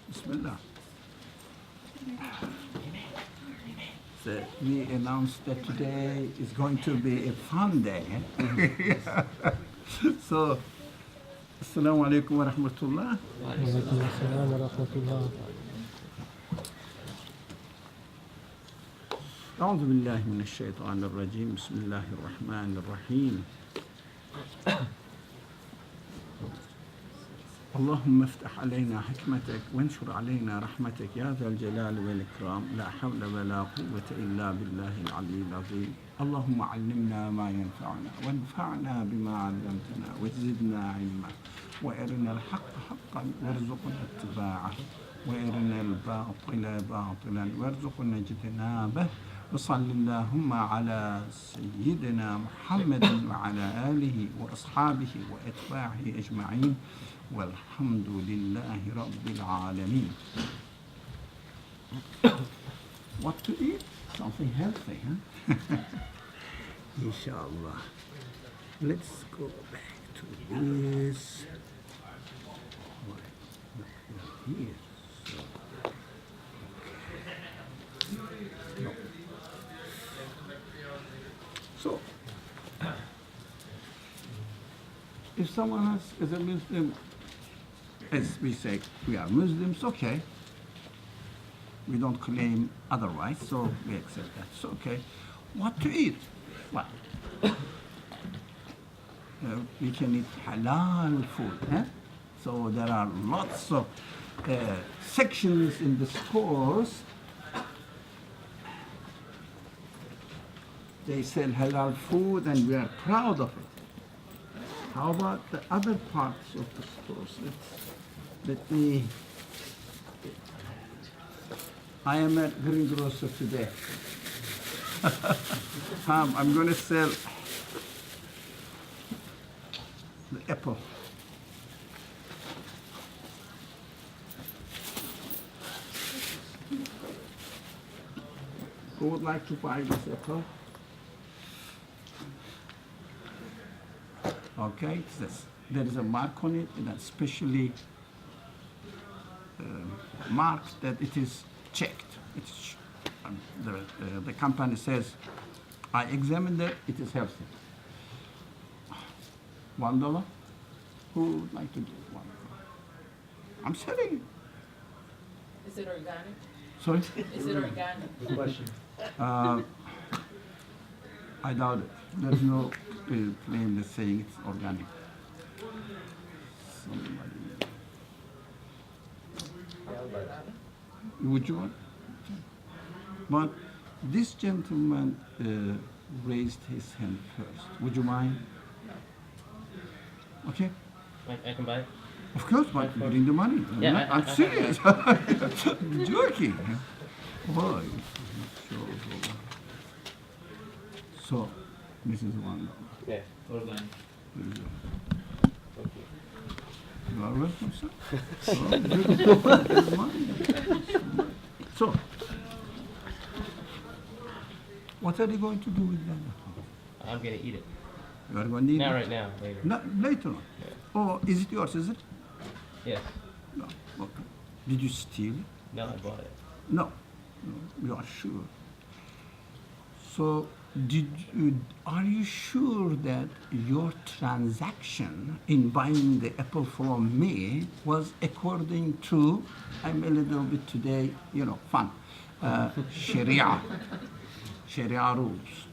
Bismillah. So we announced that today is going to be a fun day. So, Assalamu alaikum wa rahmatullah. وعليكم السلام ورحمة الله. أعوذ بالله من الشيطان الرجيم. بسم الله الرحمن الرحيم. اللهم افتح علينا حكمتك وانشر علينا رحمتك يا ذا الجلال والإكرام. لا حول ولا قوة إلا بالله العلي العظيم. اللهم علمنا ما ينفعنا وانفعنا بما علمتنا وزدنا علما وارنا الحق حقا وارزقنا اتباعه وارنا الباطل باطلا وارزقنا اجتنابه. وصل اللهم على سيدنا محمد وعلى آله وأصحابه وأتباعه أجمعين والحمد لله رب العالمين. What to eat? Something healthy, huh? Inshallah. Let's go back to this. Here. No. So, if someone is a Muslim, as we say, we are Muslims, okay. We don't claim otherwise, so we accept that. So, okay. What to eat? Well, we can eat halal food. Eh? So there are lots of sections in the stores. They sell halal food and we are proud of it. How about the other parts of the stores? Let me... I am a greengrocer today. I'm going to sell the apple. Who would like to buy this apple? Okay, there is a mark on it, and especially marked that it is checked. It's, the company says, I examined it, it is healthy. $1? Who would like to do $1? I'm selling it. Is it organic? Sorry? Is it organic? Good question. I doubt it. There's no claim that's saying it's organic. Somebody. Would you want? But this gentleman raised his hand first. Would you mind? Okay. I can buy it? Of course, but bring the money. Yeah, I'm serious. I'm joking. Boy. So, this is $1. Yeah, organic. You are welcome, sir. Here's money. So, what are you going to do with that? I'm going to eat it. You are going to eat Not it? right now, later. No, later on. Yeah. Oh, is it yours, is it? Yes. No. Okay. Did you steal it? No, I bought it. No. No, you are sure. So, are you sure that your transaction in buying the apple from me was according to, I'm a little bit today, fun, Sharia rules?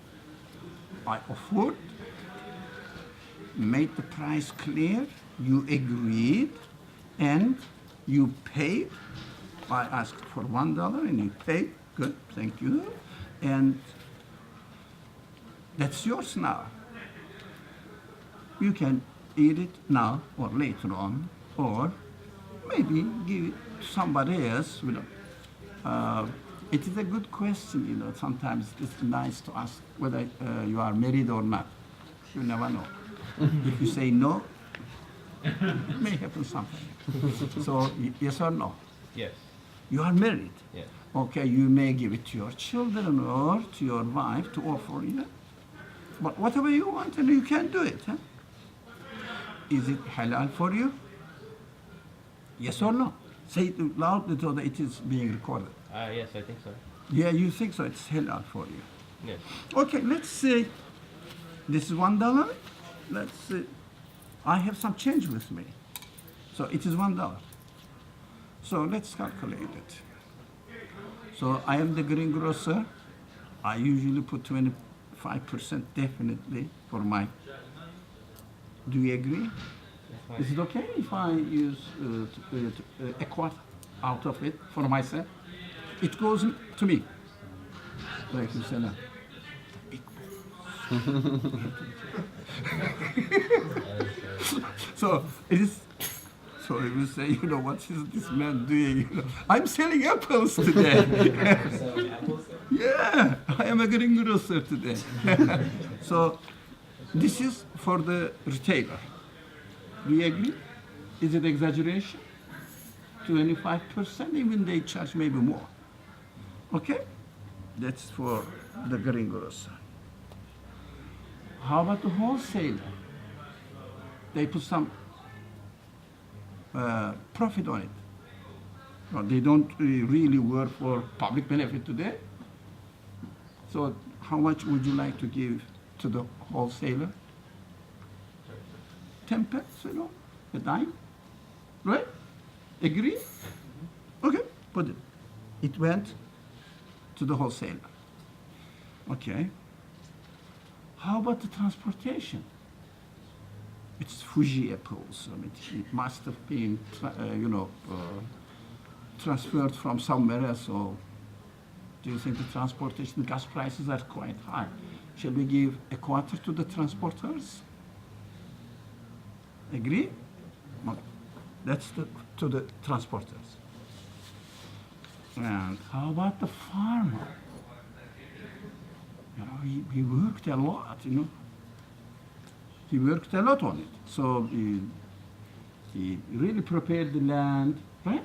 I offered, made the price clear, you agreed, and you paid. I asked for $1 and you paid. Good, thank you. And that's yours now. You can eat it now or later on, or maybe give it to somebody else. It is a good question, Sometimes it's nice to ask whether you are married or not. You never know. If you say no, it may happen something. So, yes or no? Yes. You are married. Yes. Okay, you may give it to your children or to your wife to offer, But whatever you want, and you can do it. Huh? Is it halal for you? Yes or no? Say it loudly so that it is being recorded. Yes, I think so. Yeah, you think so? It's halal for you. Yes. Okay, let's say this is $1. Let's say I have some change with me. So it is $1. So let's calculate it. So I am the greengrocer. I usually put 25% definitely for my. Do you agree? That's Is fine. it okay if I use a quarter out of it for myself? It goes to me. Like you said, so it is. So it will say, what is this man doing? I'm selling apples today. Yeah, I am a greengrocer today. So this is for the retailer. Do you agree? Is it exaggeration? 25%, even they charge maybe more. Okay? That's for the greengrocer. How about the wholesaler? They put some profit on it. Well, they don't really work for public benefit today. So how much would you like to give to the wholesaler? 10 pence, a dime, right? Agree? Okay, put it. It went to the wholesaler. Okay. How about the transportation? It's Fuji apples. I mean, it must have been, transferred from somewhere else. So, do you think the transportation, the gas prices are quite high? Shall we give a quarter to the transporters? Agree? Okay. That's to the transporters. And how about the farmer? He worked a lot, He worked a lot on it. So he really prepared the land, right?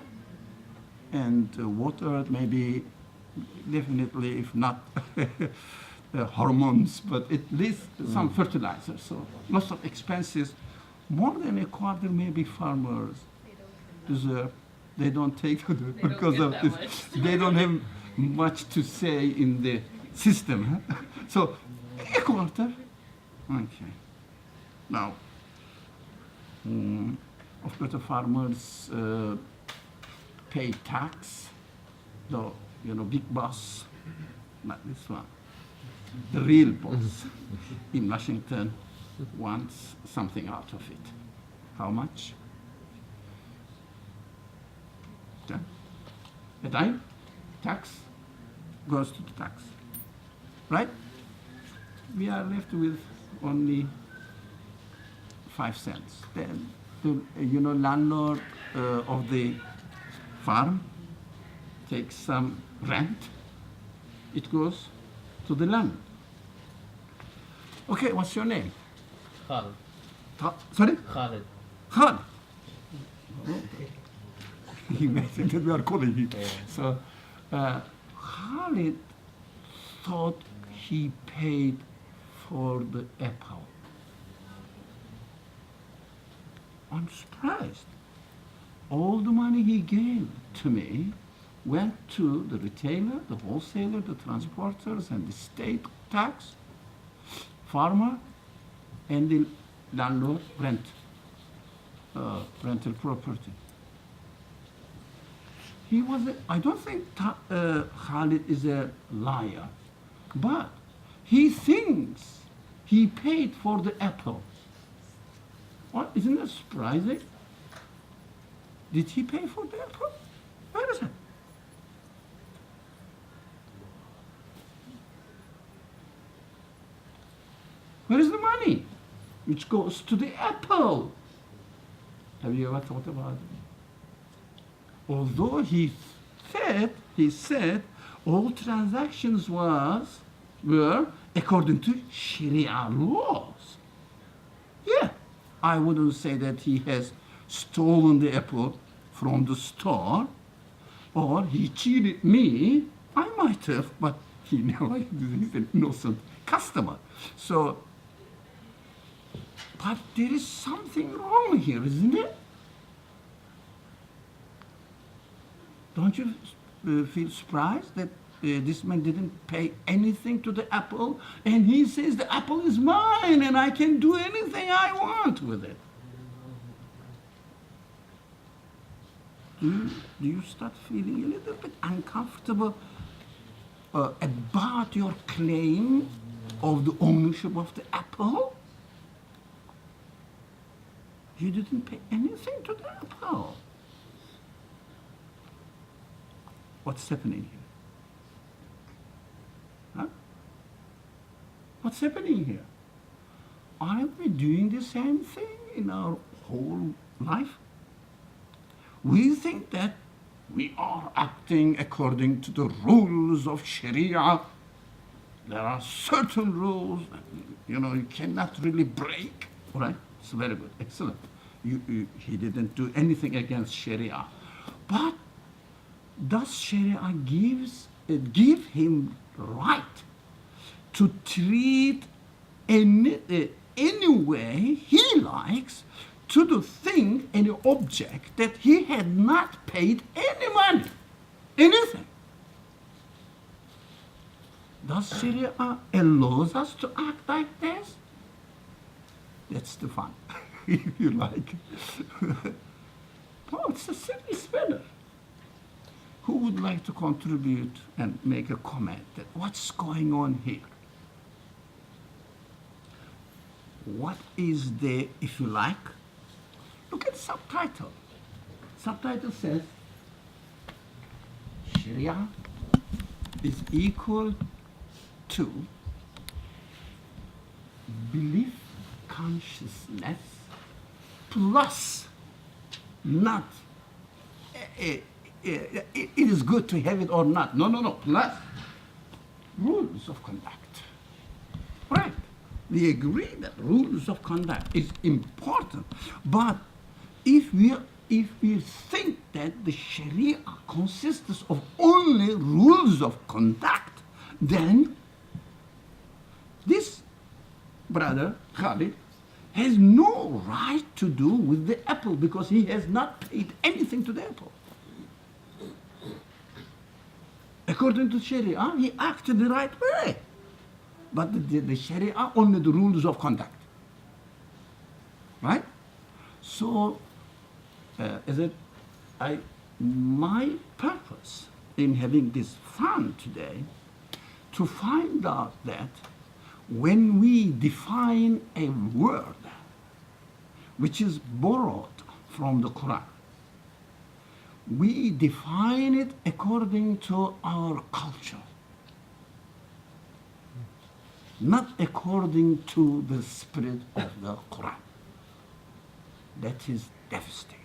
And watered, maybe, definitely, if not hormones, but at least some fertilizer. So lots of expenses. More than a quarter, maybe farmers deserve. They don't take because of get this. that much. They don't have much to say in the system. So a quarter. Okay. Now, of course, the farmers pay tax. The big boss, not this one. The real boss in Washington wants something out of it. How much? Okay. A dime? Tax goes to the tax, right? We are left with only 5 cents. Then the landlord of the farm takes some rent. It goes to the landlord. Okay, what's your name? Khalid. Sorry? Khalid. Khalid. He mentioned that we are calling him. Yeah. So Khalid thought he paid for the apple. I'm surprised. All the money he gave to me went to the retailer, the wholesaler, the transporters, and the state tax, farmer, and the landlord rental property. I don't think Khalid is a liar, but he thinks he paid for the apple. Well, isn't that surprising? Did he pay for the apple? Where is it? Where is the money which goes to the apple? Have you ever thought about it? Although he said all transactions were according to Sharia laws. Yeah, I wouldn't say that he has stolen the apple from the store, or he cheated me. I might have, but he's an innocent customer. So, but there is something wrong here, isn't it? Don't you feel surprised that this man didn't pay anything to the apple, and he says the apple is mine and I can do anything I want with it? Do you start feeling a little bit uncomfortable about your claim of the ownership of the apple? You didn't pay anything to the apple. What's happening here? Huh? What's happening here? Aren't we doing the same thing in our whole life? We think that we are acting according to the rules of Sharia. There are certain rules, you cannot really break. All right? It's very good, excellent. He didn't do anything against Sharia. But does Sharia give him right to treat any way he likes to the thing, any object that he had not paid any money, anything? Does Sharia allows us to act like this? That's the fun, if you like. Oh, it's a serious matter. Who would like to contribute and make a comment that what's going on here? What is the, if you like, look at the subtitle. Subtitle says, Sharia is equal to belief consciousness plus not it is good to have it or not. No. Plus rules of conduct. Right. We agree that rules of conduct is important. But if we think that the Sharia consists of only rules of conduct, then this brother, Khalid, has no right to do with the apple because he has not paid anything to the apple. According to Sharia, he acted the right way. But the Sharia only the rules of conduct. Right? So, my purpose in having this fun today, to find out that when we define a word which is borrowed from the Quran, we define it according to our culture, not according to the spirit of the Quran. That is devastating.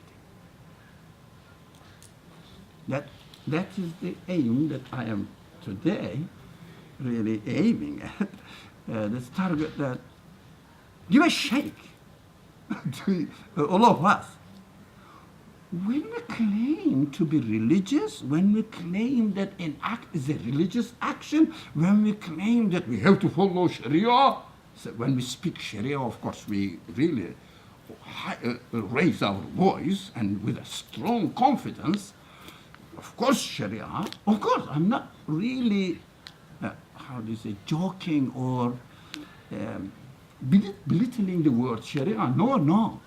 That is the aim that I am today really aiming at. This target that give a shake to all of us. When we claim to be religious, when we claim that an act is a religious action, when we claim that we have to follow Sharia, so when we speak Sharia, of course, we really raise our voice and with a strong confidence. Of course, Sharia, of course, I'm not really, joking or belittling the word Sharia. No.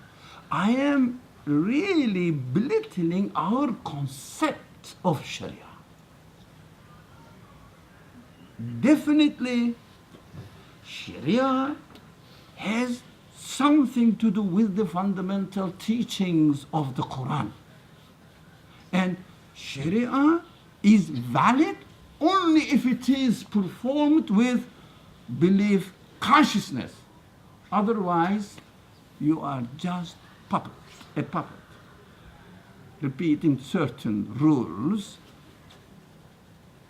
I am really belittling our concept of Sharia. Definitely, Sharia has something to do with the fundamental teachings of the Quran. And Sharia is valid only if it is performed with belief consciousness. Otherwise, you are just a puppet, repeating certain rules,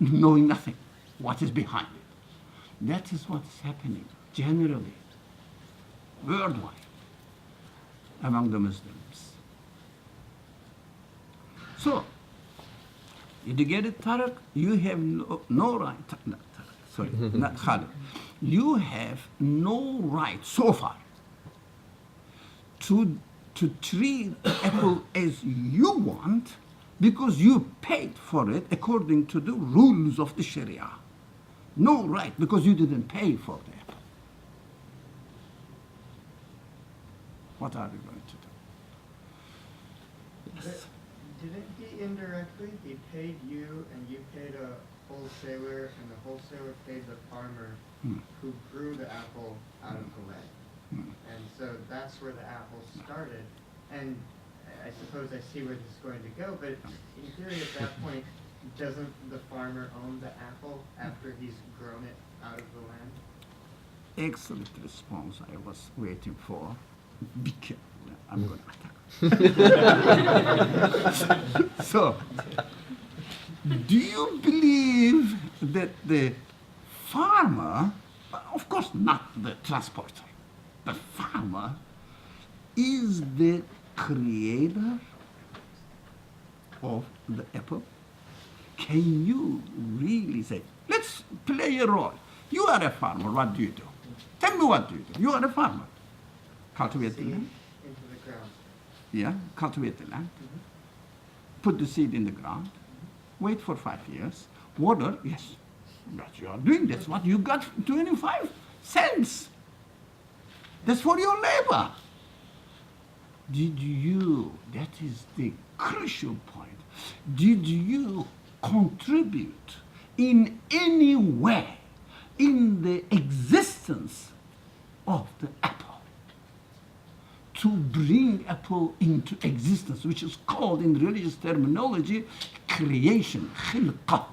knowing nothing, what is behind it. That is what is happening generally, worldwide, among the Muslims. So, did you get it, Tarek? You have no right, not Khalid. You have no right so far to treat the apple as you want because you paid for it according to the rules of the Sharia. No right, because you didn't pay for the apple. What are you going to do? Yes. Didn't he indirectly, he paid you and you paid a wholesaler and the wholesaler paid the farmer who grew the apple out of the land? And so that's where the apple started. And I suppose I see where this is going to go, but in theory at that point, doesn't the farmer own the apple after he's grown it out of the land? Excellent response I was waiting for. Be careful, I'm going to attack. So, do you believe that the farmer, of course not the transporter, the farmer is the creator of the apple? Can you really say, let's play a role. You are a farmer, what do you do? Tell me what do you do? You are a farmer. Cultivate the land. Into the ground. Yeah, cultivate the land. Put the seed in the ground. Wait for 5 years. Water, yes. What you are doing, that's what you got, 25 cents. That's for your labor. Did you, that is the crucial point, did you contribute in any way in the existence of the apple? To bring apple into existence, which is called in religious terminology, creation, halaqa.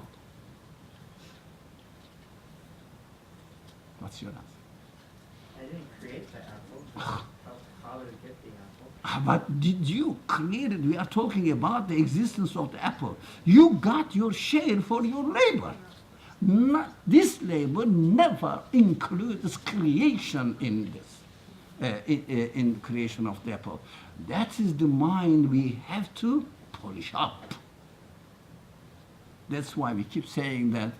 What's your answer? I didn't create the apple, just helped father get the apple. But did you create it? We are talking about the existence of the apple. You got your share for your labor. This labor never includes creation in this. In creation of the apple. That is the mind we have to polish up. That's why we keep saying that,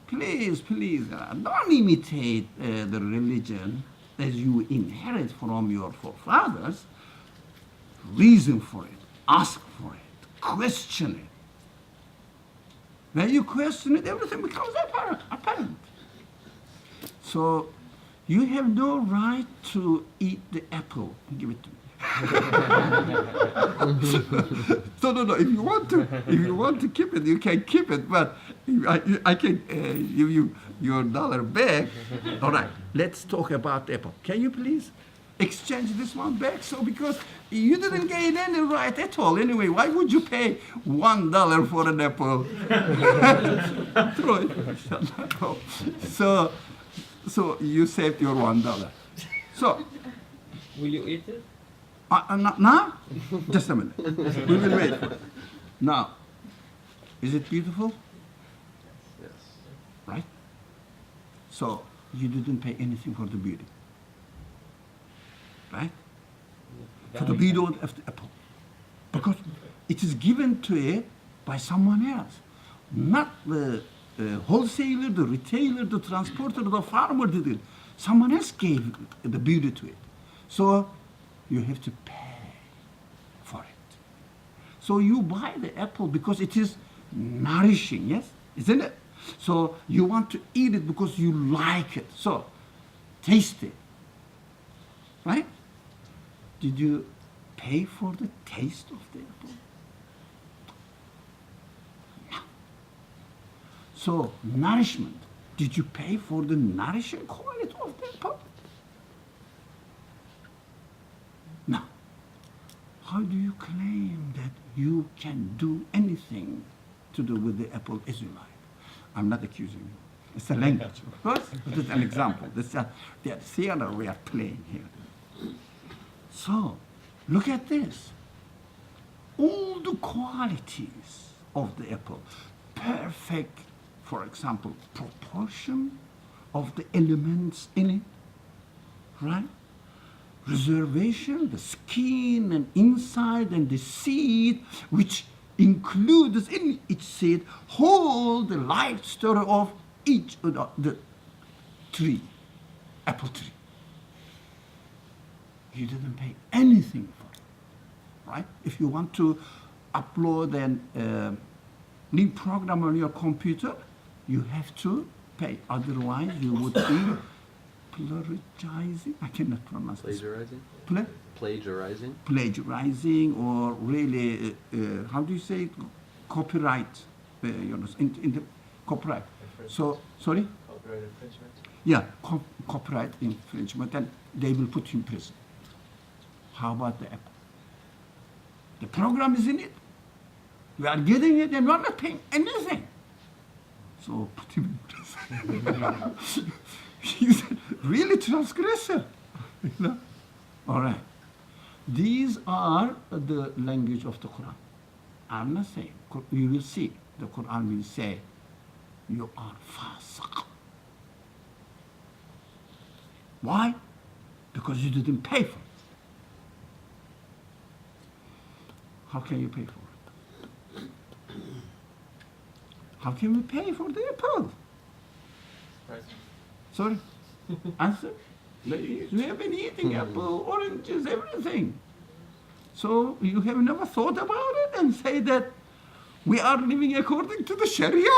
please, don't imitate the religion as you inherit from your forefathers. Reason for it, ask for it, question it. When you question it, everything becomes apparent. So, you have no right to eat the apple. Give it to me. No. If you want to keep it, you can keep it. But I can give you your dollar back. All right. Let's talk about the apple. Can you please exchange this one back? So because you didn't gain any right at all. Anyway, why would you pay $1 for an apple? Throw it. So you saved your $1. So, Will you eat it? now? Just a minute. We will wait for it. Now, is it beautiful? Yes. Right? So, you didn't pay anything for the beauty. Right? For the beauty of the apple. Because it is given to it by someone else. Not the wholesaler, the retailer, the transporter, the farmer did it. Someone else gave the beauty to it. So you have to pay for it. So you buy the apple because it is nourishing, yes? Isn't it? So you want to eat it because you like it. So taste it. Right? Did you pay for the taste of the apple? So, nourishment. Did you pay for the nourishing quality of the apple? Now, how do you claim that you can do anything to do with the apple as you like? I'm not accusing you. It's a language, of course. But it's an example. This is the theater we are playing here. So, look at this. All the qualities of the apple, perfect, for example, proportion of the elements in it, right? Reservation, the skin and inside and the seed, which includes in each seed whole the life story of each of the tree, apple tree. You didn't pay anything for it, right? If you want to upload a new program on your computer, you have to pay. Otherwise, you would be plagiarizing. I cannot pronounce this. Plagiarizing? Plagiarizing? Plagiarizing, or really, how do you say it? Copyright. You know, in the copyright. So, sorry? Copyright infringement? Yeah, copyright infringement, and they will put you in prison. How about the Apple? The program is in it. We are getting it and we are not paying anything. So put him in prison. He's really transgressor. You know? All right. These are the language of the Quran. I'm not saying. You will see. The Quran will say, you are fasiq. Why? Because you didn't pay for it. How can you pay for it? How can we pay for the apple? Sorry? Answer? We have been eating apple, oranges, everything. So you have never thought about it and say that we are living according to the Sharia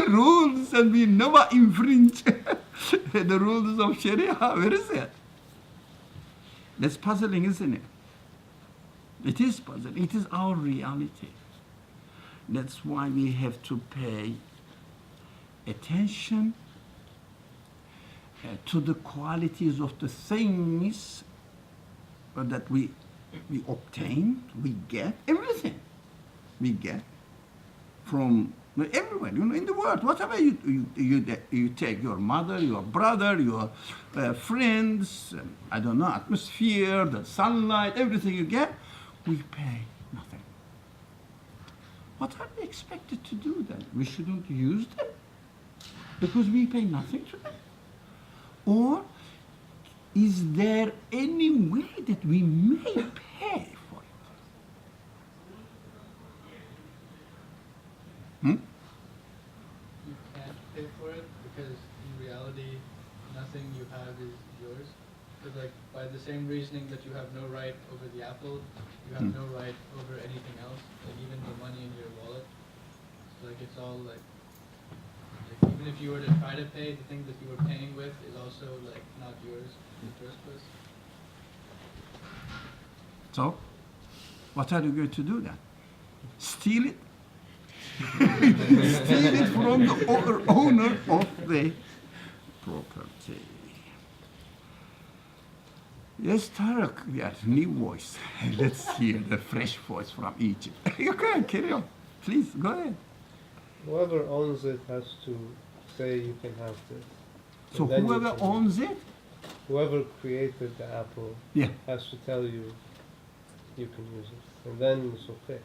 rules and we never infringe the rules of Sharia. Where is it? That's puzzling, isn't it? It is puzzling. It is our reality. That's why we have to pay attention to the qualities of the things that we obtain, we get, everything we get from everywhere, you know, in the world. Whatever you take, your mother, your brother, your friends, I don't know, atmosphere, the sunlight, everything you get, we pay nothing. What are we expected to do then? We shouldn't use them because we pay nothing to them? Or is there any way that we may pay for it? You can't pay for it because in reality, nothing you have is yours. But like by the same reasoning that you have no right over the apple, you have no right over anything else, like even the money in your wallet. So like it's all like even if you were to try to pay, the thing that you were paying with is also like not yours in the first place. So, what are you going to do then? Steal it? Steal it from the owner of the property. Yes, Tarek, yes, new voice. Let's hear the fresh voice from Egypt. You can carry on. Please, go ahead. Whoever owns it has to say you can have this. So And then you whoever can- owns it, Whoever created the apple yeah. has to tell you you can use it. And then it's okay.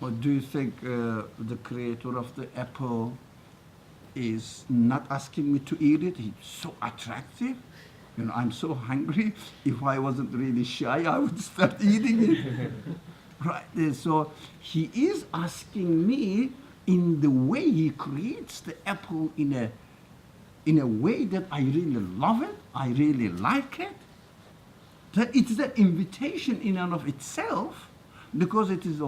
But do you think the creator of the apple is not asking me to eat it? He's so attractive. You know, I'm so hungry. If I wasn't really shy, I would start eating it. Right. So he is asking me in the way he creates the apple in a way that I really love it, I really like it. That it's an invitation in and of itself, because it is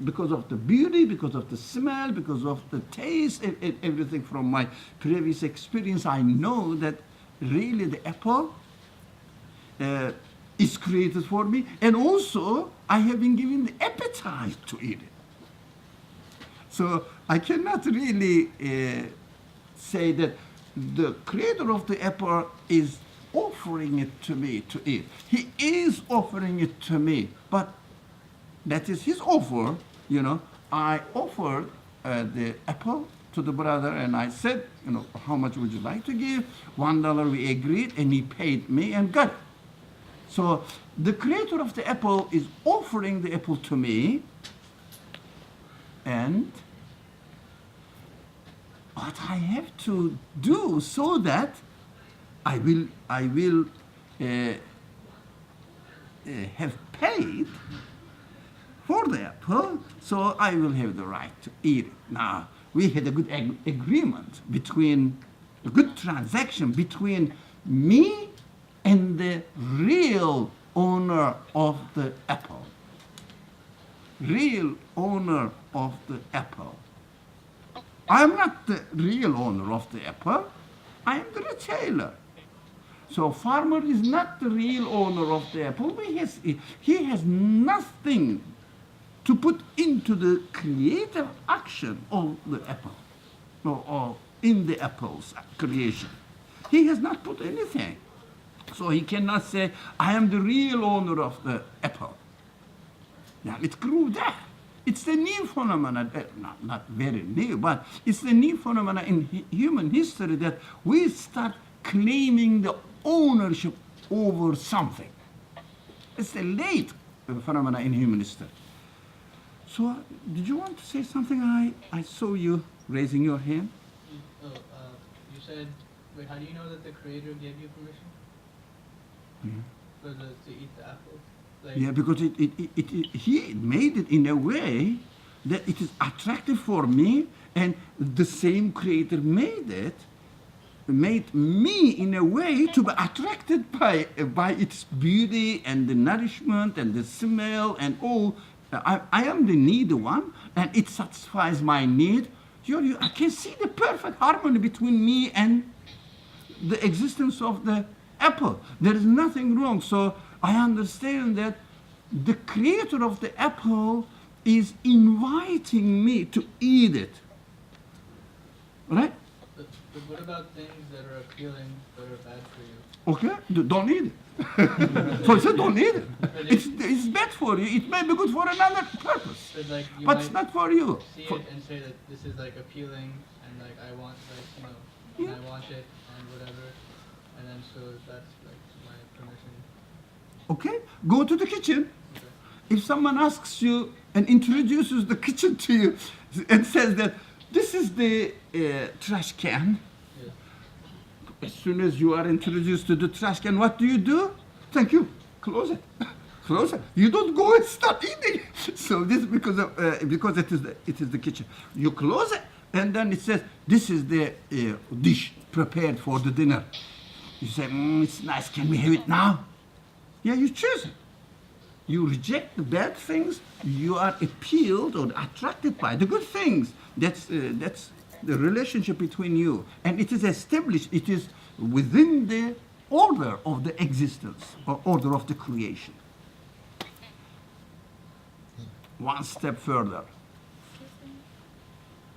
because of the beauty, because of the smell, because of the taste, everything from my previous experience. I know that really the apple is created for me, and also I have been given the appetite to eat it. So I cannot really say that the creator of the apple is offering it to me to eat. He is offering it to me, but that is his offer, you know. I offered the apple to the brother and I said, you know, how much would you like to give? $1 we agreed, and he paid me and got it. So the creator of the apple is offering the apple to me, and what I have to do so that I will have paid for the apple, so I will have the right to eat it. Now, we had a good agreement between, a good transaction between me and the real owner of the apple. real owner of the apple. I am not the real owner of the apple. I am the retailer. So farmer is not the real owner of the apple. He has nothing to put into the creative action of the apple, or in the apple's creation. He has not put anything. So he cannot say, I am the real owner of the apple. Now it grew there. It's the new phenomenon, not very new, but it's the new phenomenon in human history that we start claiming the ownership over something. It's a late phenomenon in human history. So, did you want to say something? I saw you raising your hand. You said, wait, how do you know that the Creator gave you permission to eat the apple? Like, Yeah, because he made it in a way that it is attractive for me, and the same Creator made me in a way to be attracted by its beauty and the nourishment and the smell and all. I am the needy one, and it satisfies my need. I can see the perfect harmony between me and the existence of the apple. There is nothing wrong. So I understand that the creator of the apple is inviting me to eat it. Right? but what about things that are appealing but are bad for you? Okay? Don't eat it. So I said, don't eat it. It's bad for you. It may be good for another purpose, But like you but might it's not for you. see it and say that this is like appealing and like I want and I want it and whatever, and then so that's like my permission. Okay? Go to the kitchen. Okay. If someone asks you and introduces the kitchen to you and says that this is the trash can, Yes. as soon as you are introduced to the trash can, what do? Thank you. Close it. Close it. You don't go and start eating. So this is because it is the kitchen. You close it, and then it says this is the dish prepared for the dinner. You say, it's nice. Can we have it now? Yeah, you choose it. You reject the bad things. You are appealed or attracted by the good things. That's the relationship between you, and it is established. It is within the order of the existence or order of the creation. One step further.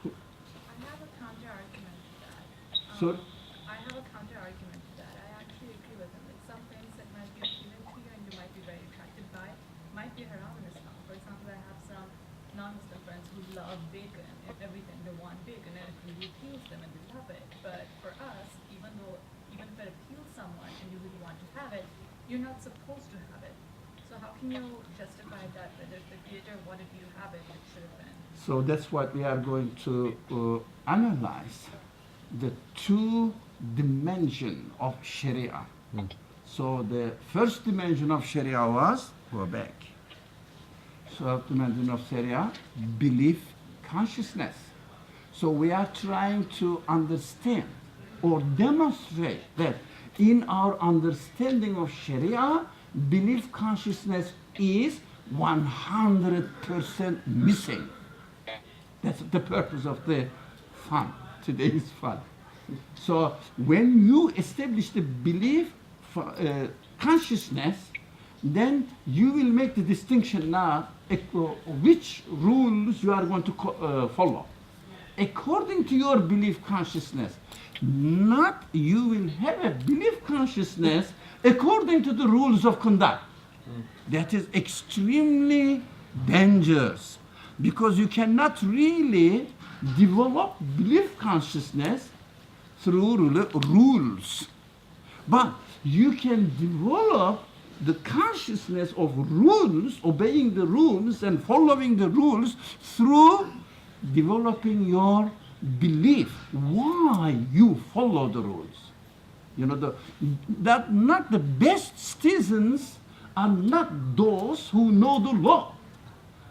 I have a counter argument to that. So, I have a counter argument to that. I actually agree with him. Like some things that might be appealing to you and you might be very attracted by might be haram in Islam. For example, I have some non-Muslim friends who love bacon and everything. They want bacon and it really appeals them and they love it. But for us, even if it appeals someone and you really want to have it, you're not supposed to have it. So how can you justify that? Whether the Creator wanted you to have it, it should have been. So that's what we are going to analyze, the two dimension of Sharia. So the first dimension of Sharia was, go back. So dimension of Sharia, belief, consciousness. So we are trying to understand or demonstrate that in our understanding of Sharia, belief consciousness is 100% missing. That's the purpose of the fun. Today's fun. So when you establish the belief consciousness, then you will make the distinction now which rules you are going to follow. According to your belief consciousness, not you will have a belief consciousness according to the rules of conduct. That is extremely dangerous, because you cannot really develop belief consciousness through rules. But you can develop the consciousness of rules, obeying the rules and following the rules through developing your belief, why you follow the rules. You know, that not the best citizens are not those who know the law.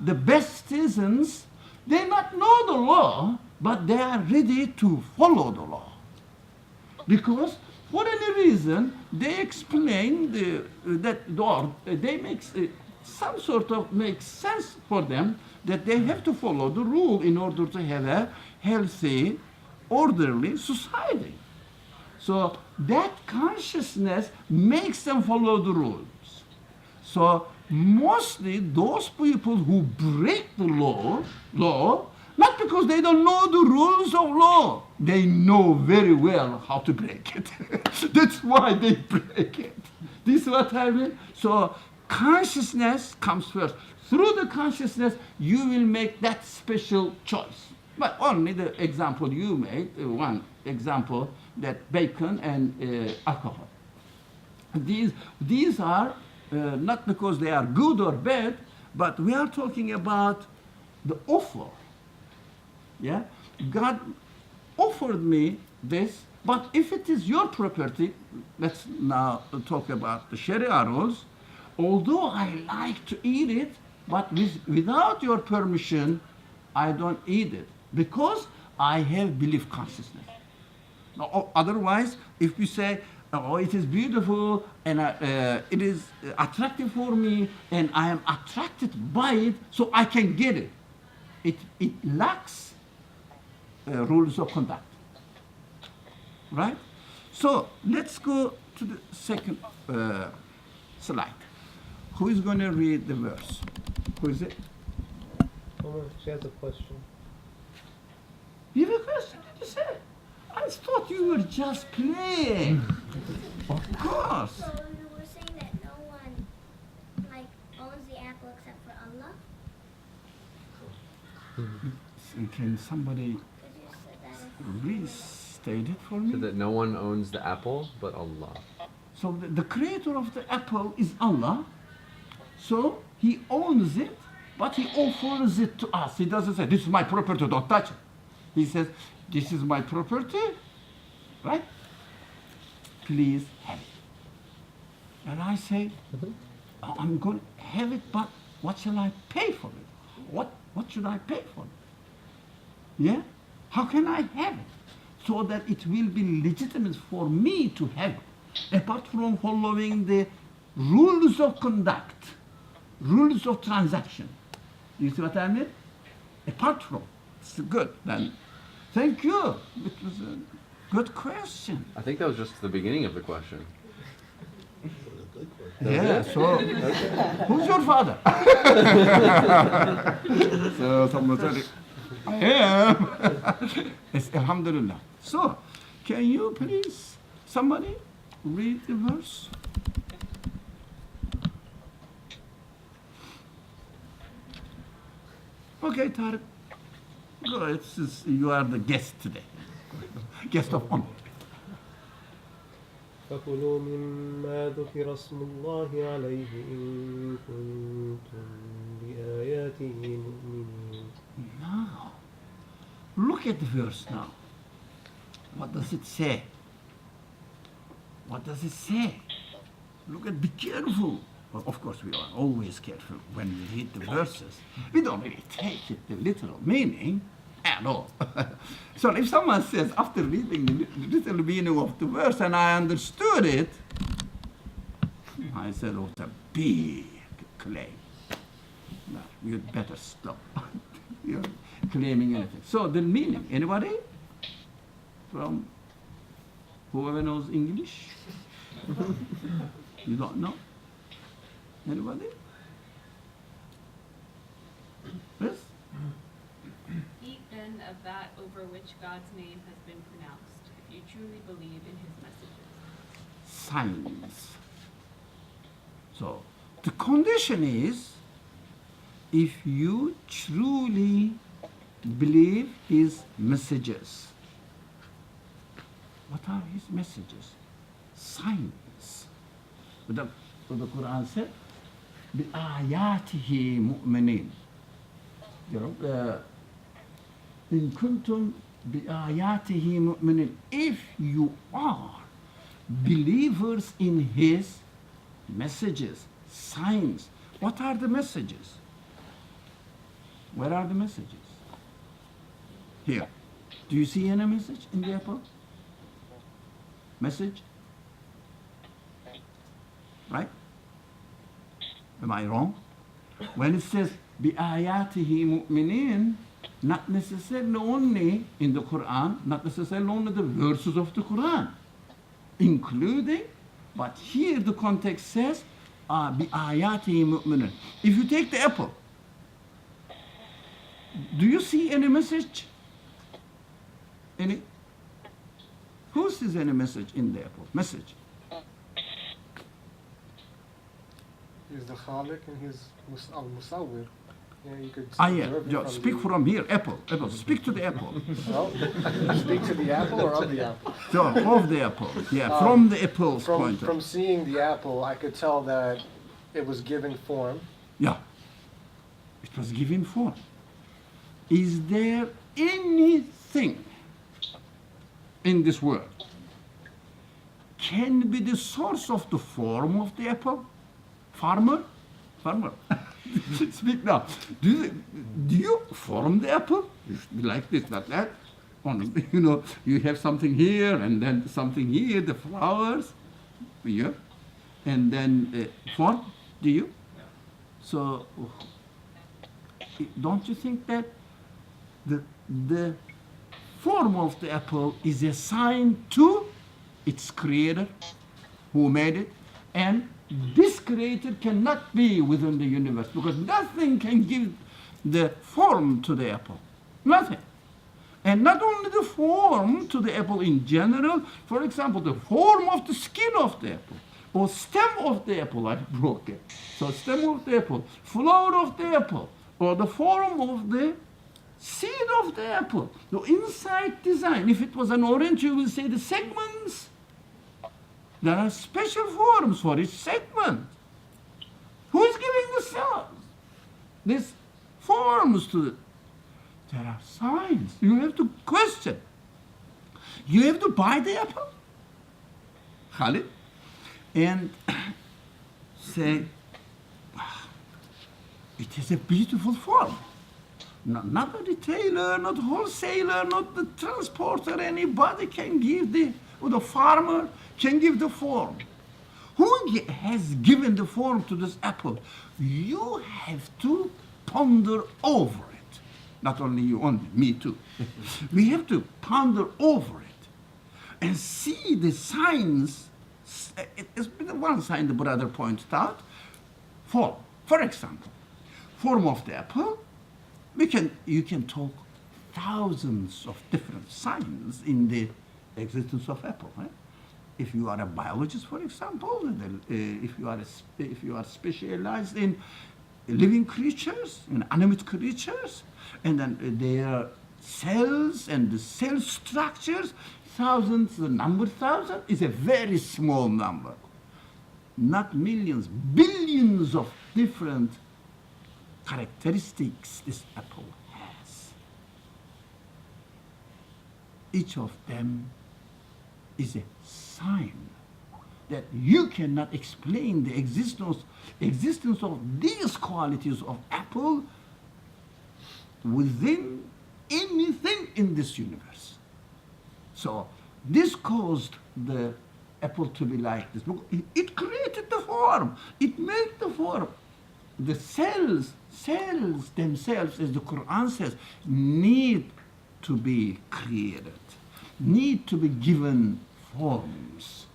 The best citizens, they not know the law, but they are ready to follow the law. Because for any reason, they explain they make some sort of makes sense for them that they have to follow the rule in order to have a healthy, orderly society. So that consciousness makes them follow the rules. So mostly those people who break the law, not because they don't know the rules of law, they know very well how to break it. That's why they break it. This is what I mean. So consciousness comes first. Through the consciousness, you will make that special choice. But only the example you made, one example, that bacon and alcohol. These are not because they are good or bad, but we are talking about the offer. Yeah, God offered me this, but if it is your property, let's now talk about the Sharia rules. Although I like to eat it, but without your permission, I don't eat it because I have belief consciousness. Now, otherwise, if you say, oh, it is beautiful and it is attractive for me and I am attracted by it, so I can get it. It lacks rules of conduct, right? So let's go to the second slide. Who is going to read the verse? Who is it? She has a question. You have a question? Did you say? I thought you were just playing. Of course. So you were saying that no one owns the apple except for Allah? Can somebody Because you said that restate it for So me? that no one owns the apple but Allah. So the creator of the apple is Allah. So he owns it, but he offers it to us. He doesn't say, this is my property, don't touch it. He says, this is my property, right? Please have it. And I say, I'm going to have it, but what shall I pay for it? What should I pay for it? Yeah? How can I have it? So that it will be legitimate for me to have it, apart from following the rules of conduct, rules of transaction. You see what I mean? Apart from. It's good then. Thank you. It was a good question. I think that was just the beginning of the question. Yeah, so who's your father? So someone said, I am. Yes, Alhamdulillah. So, can you please, somebody, read the verse? Okay, Tariq. Go ahead, since you are the guest today. Guest of honor. فكلوا مما ذكر اسم الله عليه إن كنتم بآياته مؤمنين. Now, look at the verse now. What does it say? What does it say? Look at, be careful. Well, of course, we are always careful when we read the verses. We don't really take it the literal meaning at all. So if someone says, after reading the literal meaning of the verse and I understood it, I said, oh, it's a big claim. No, you'd better stop. You're claiming anything. So the meaning, anybody? From whoever knows English? You don't know? Anybody? Yes? Eat then of that over which God's name has been pronounced, if you truly believe in his messages. Signs. So the condition is, if you truly believe his messages. What are his messages? Signs. The Quran said, بِآيَاتِهِ مُؤْمِنِينَ. إِن كُنتُم بِآيَاتِهِ مُؤْمِنِينَ. If you are believers in his messages, signs. What are the messages? Where are the messages? Here. Do you see any message in the apple? Message? Right? Am I wrong? When it says بِآيَاتِهِ مُؤْمِنِينَ, not necessarily only in the Quran, not necessarily only the verses of the Quran, including, but here the context says بِآيَاتِهِ مُؤْمِنِينَ. If you take the apple, do you see any message? Any? Who sees any message in the apple? Message. He's the Khaliq and he's al-Musawwir. Yeah, you could Yeah, observe it just speak from here. Apple. Speak to the apple. Well, speak to the apple or of the apple? So, of the apple. Yeah, from the apple's point of From seeing the apple, I could tell that it was given form. Yeah, it was given form. Is there anything in this world can be the source of the form of the apple? Farmer? Speak now. Do you form the apple? You should be like this, not that. You have something here and then something here, the flowers, here, and then form. Do you? So, don't you think that the form of the apple is a sign to its creator who made it, and this creator cannot be within the universe because nothing can give the form to the apple. Nothing. And not only the form to the apple in general, for example, the form of the skin of the apple or stem of the apple, I broke it. So stem of the apple, flower of the apple, or the form of the seed of the apple. The inside design, if it was an orange, you will say the segments. There are special forms for each segment. Who is giving the cells? These forms to the... There are signs. You have to question. You have to buy the apple, Khalid, and say, wow, it is a beautiful form. Not a retailer, not a wholesaler, not the transporter, anybody can give the farmer can give the form. Who has given the form to this apple? You have to ponder over it. Not only you, only me too. We have to ponder over it and see the signs. It's been one sign the brother pointed out. Form. For example, form of the apple. You can talk thousands of different signs in the existence of apple. Right? If you are a biologist, for example, if you are specialized in living creatures, in animate creatures, and then their cells and the cell structures, thousands, the number 1,000 is a very small number. Not millions, billions of different characteristics this apple has. Each of them is a sign that you cannot explain the existence of these qualities of apple within anything in this universe. So this caused the apple to be like this. It created the form. It made the form. The cells themselves, as the Quran says, need to be created, need to be given forms.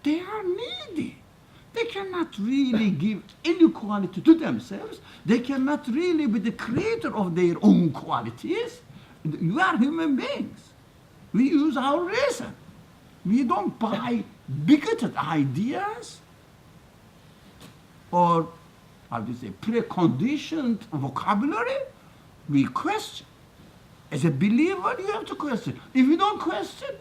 They are needy. They cannot really give any quality to themselves. They cannot really be the creator of their own qualities. We are human beings. We use our reason. We don't buy bigoted ideas or, how do you say, preconditioned vocabulary. We question. As a believer, you have to question. If you don't question,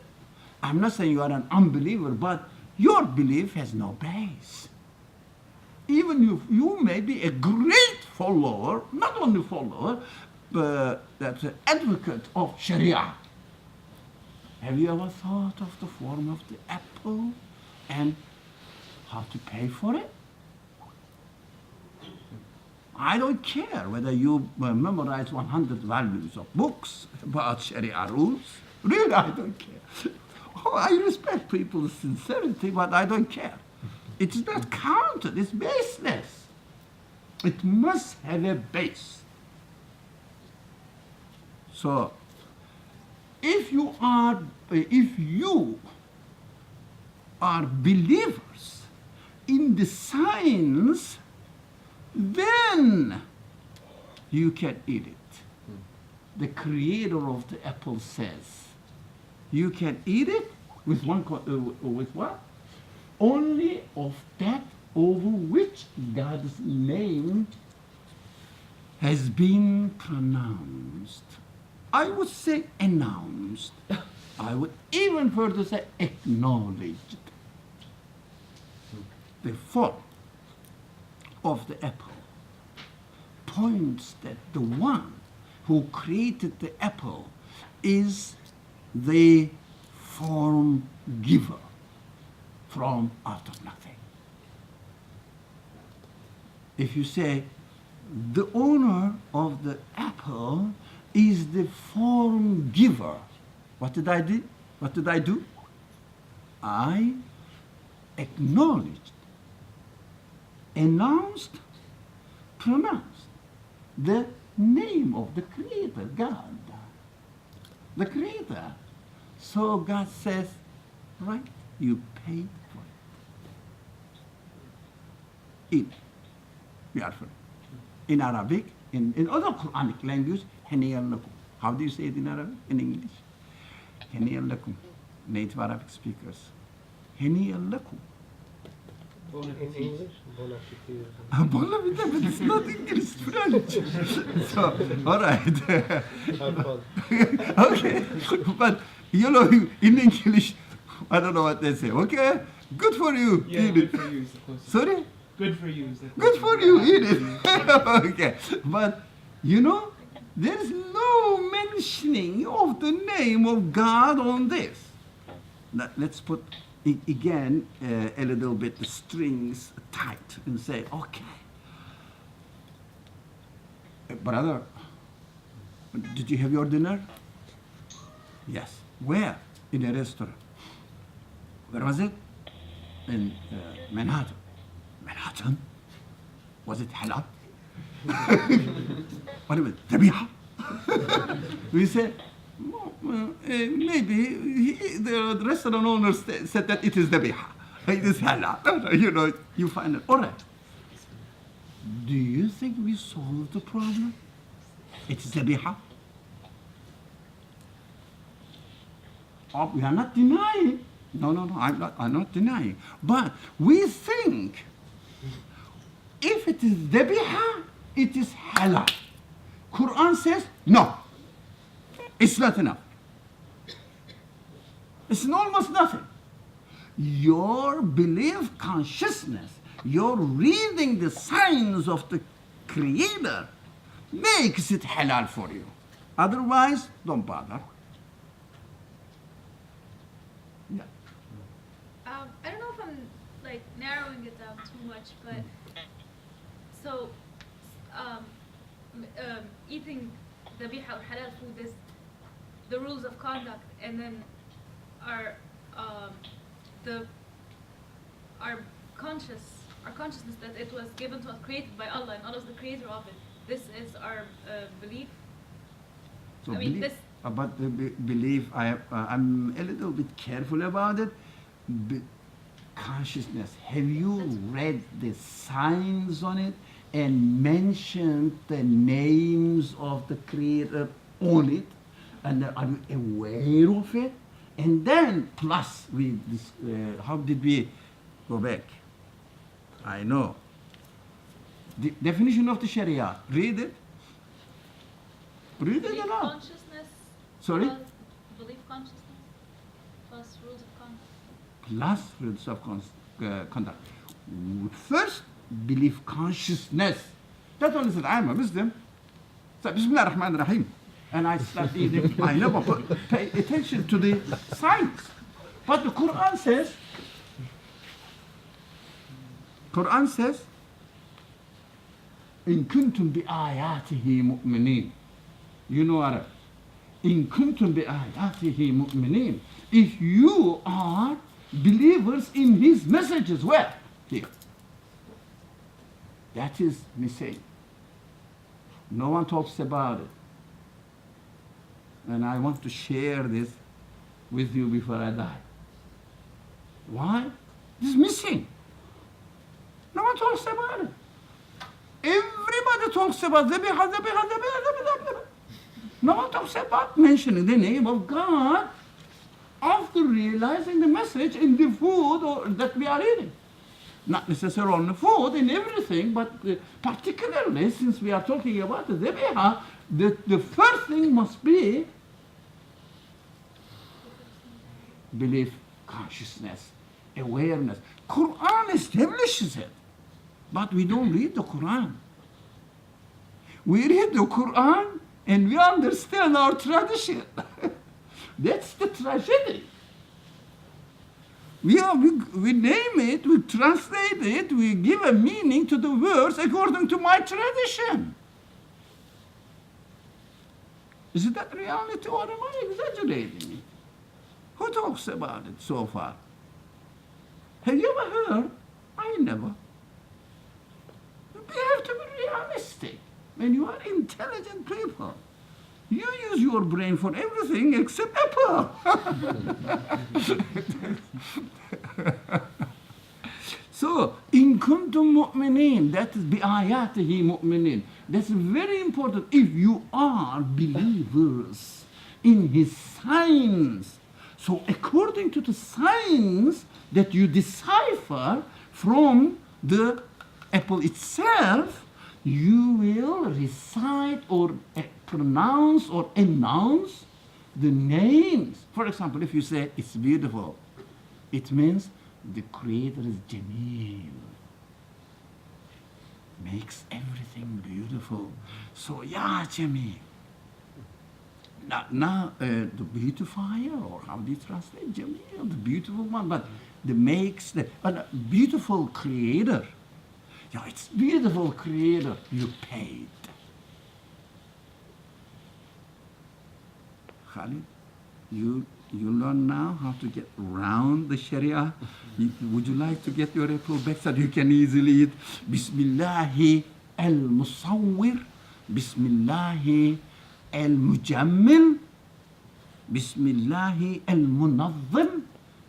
I'm not saying you are an unbeliever, but your belief has no base. Even if you may be a great follower, not only follower, but that's an advocate of Sharia. Have you ever thought of the form of the apple and how to pay for it? I don't care whether you memorize 100 volumes of books about Sharia rules. Really, I don't care. Oh, I respect people's sincerity, but I don't care. It's not counted. It's baseless. It must have a base. So, if you are believers in the science, then you can eat it. The creator of the apple says, you can eat it with with what? Only of that over which God's name has been pronounced. I would say announced. I would even further say acknowledged. The form of the apple points that the one who created the apple is the form giver from out of nothing. If you say the owner of the apple is the form giver, what did I do? What did I do? I acknowledged, announced, pronounced the name of the Creator, God, the Creator. So God says, right, you paid for it. Eat. Careful. In Arabic, in other Quranic language, haniyan lakum. How do you say it in Arabic? In English? Haniyan lakum. Native Arabic speakers. Haniyan lakum. In English? Bon appetit. Bon appetit, but it's not English, it's French. So, all right. Have fun. Okay, but you know, in English, I don't know what they say. Okay, good for you. Yeah, eat good it. for you is the closest. Sorry? Good for you is the Good closest. for you, eat it. Okay, but you know, there is no mentioning of the name of God on this. Now, let's put again a little bit the strings tight and say, okay, brother, did you have your dinner? Yes. Where? In a restaurant. Where was it? In Manhattan. Manhattan? Was it halal? What about Dhabiha? We said, maybe the restaurant owner said that it is Dhabiha. It is halal. You know, you find it. All right. Do you think we solved the problem? It's Dhabiha. Oh, we are not denying. No, I'm not denying. But we think if it is dhabiha, it is halal. Quran says, no, it's not enough. It's almost nothing. Your belief consciousness, your reading the signs of the Creator makes it halal for you. Otherwise, don't bother. Yeah. I don't know if I'm like narrowing it down too much, but so eating dhabiha or halal food is the rules of conduct, and then our consciousness that it was given to us, created by Allah, and Allah is the creator of it. This is our belief. So I mean, belief, this. about the belief, I'm a little bit careful about it. Consciousness. Have you read the signs on it and mentioned the names of the Creator on it? And are you aware of it? And then plus how did we go back? I know. The definition of the Sharia. Read it. Read it Belief aloud. consciousness. Sorry? Plus belief consciousness plus rules of conduct. Plus rules of conduct. First, belief consciousness. That one said, I'm a Muslim. So, Bismillah ar-Rahman ar-Rahim. And I start eating. I never pay attention to the signs. But the Quran says, إن كنتم بآياته مؤمنين. You know Arab. إن كنتم بآياته مؤمنين. If you are believers in His messages, where? Here. That is missing. No one talks about it. And I want to share this with you before I die. Why? This is missing. No one talks about it. Everybody talks about dhabiha, dhabiha, dhabiha, dhabiha, dhabiha. No one talks about mentioning the name of God after realizing the message in the food that we are eating. Not necessarily on the food, in everything, but particularly since we are talking about the dhabiha, the first thing must be belief, consciousness, awareness. Quran establishes it, but we don't read the Quran. We read the Quran and we understand our tradition. That's the tragedy. We name it, we translate it, we give a meaning to the words according to my tradition. Is that reality or am I exaggerating it? Who talks about it so far? Have you ever heard? I never. You have to be realistic. When you are intelligent people, you use your brain for everything except Apple. So, in kuntum mu'minin, that is bi'ayatihi mu'minin. That's very important. If you are believers in his signs, so according to the signs that you decipher from the apple itself, you will recite or pronounce or announce the names. For example, if you say it's beautiful, it means the Creator is Jameel, makes everything beautiful. So, Ya Jameel. Now the beautifier, or how do you translate Jameel, the beautiful one, but the makes the beautiful Creator. Yeah, it's beautiful Creator. You paid. Khalid, you learn now how to get around the Sharia. Would you like to get your apple back so that you can easily eat? Bismillahi al-Musawwir, Bismillahi al-Mujammil, Bismillahi al-Munazzim,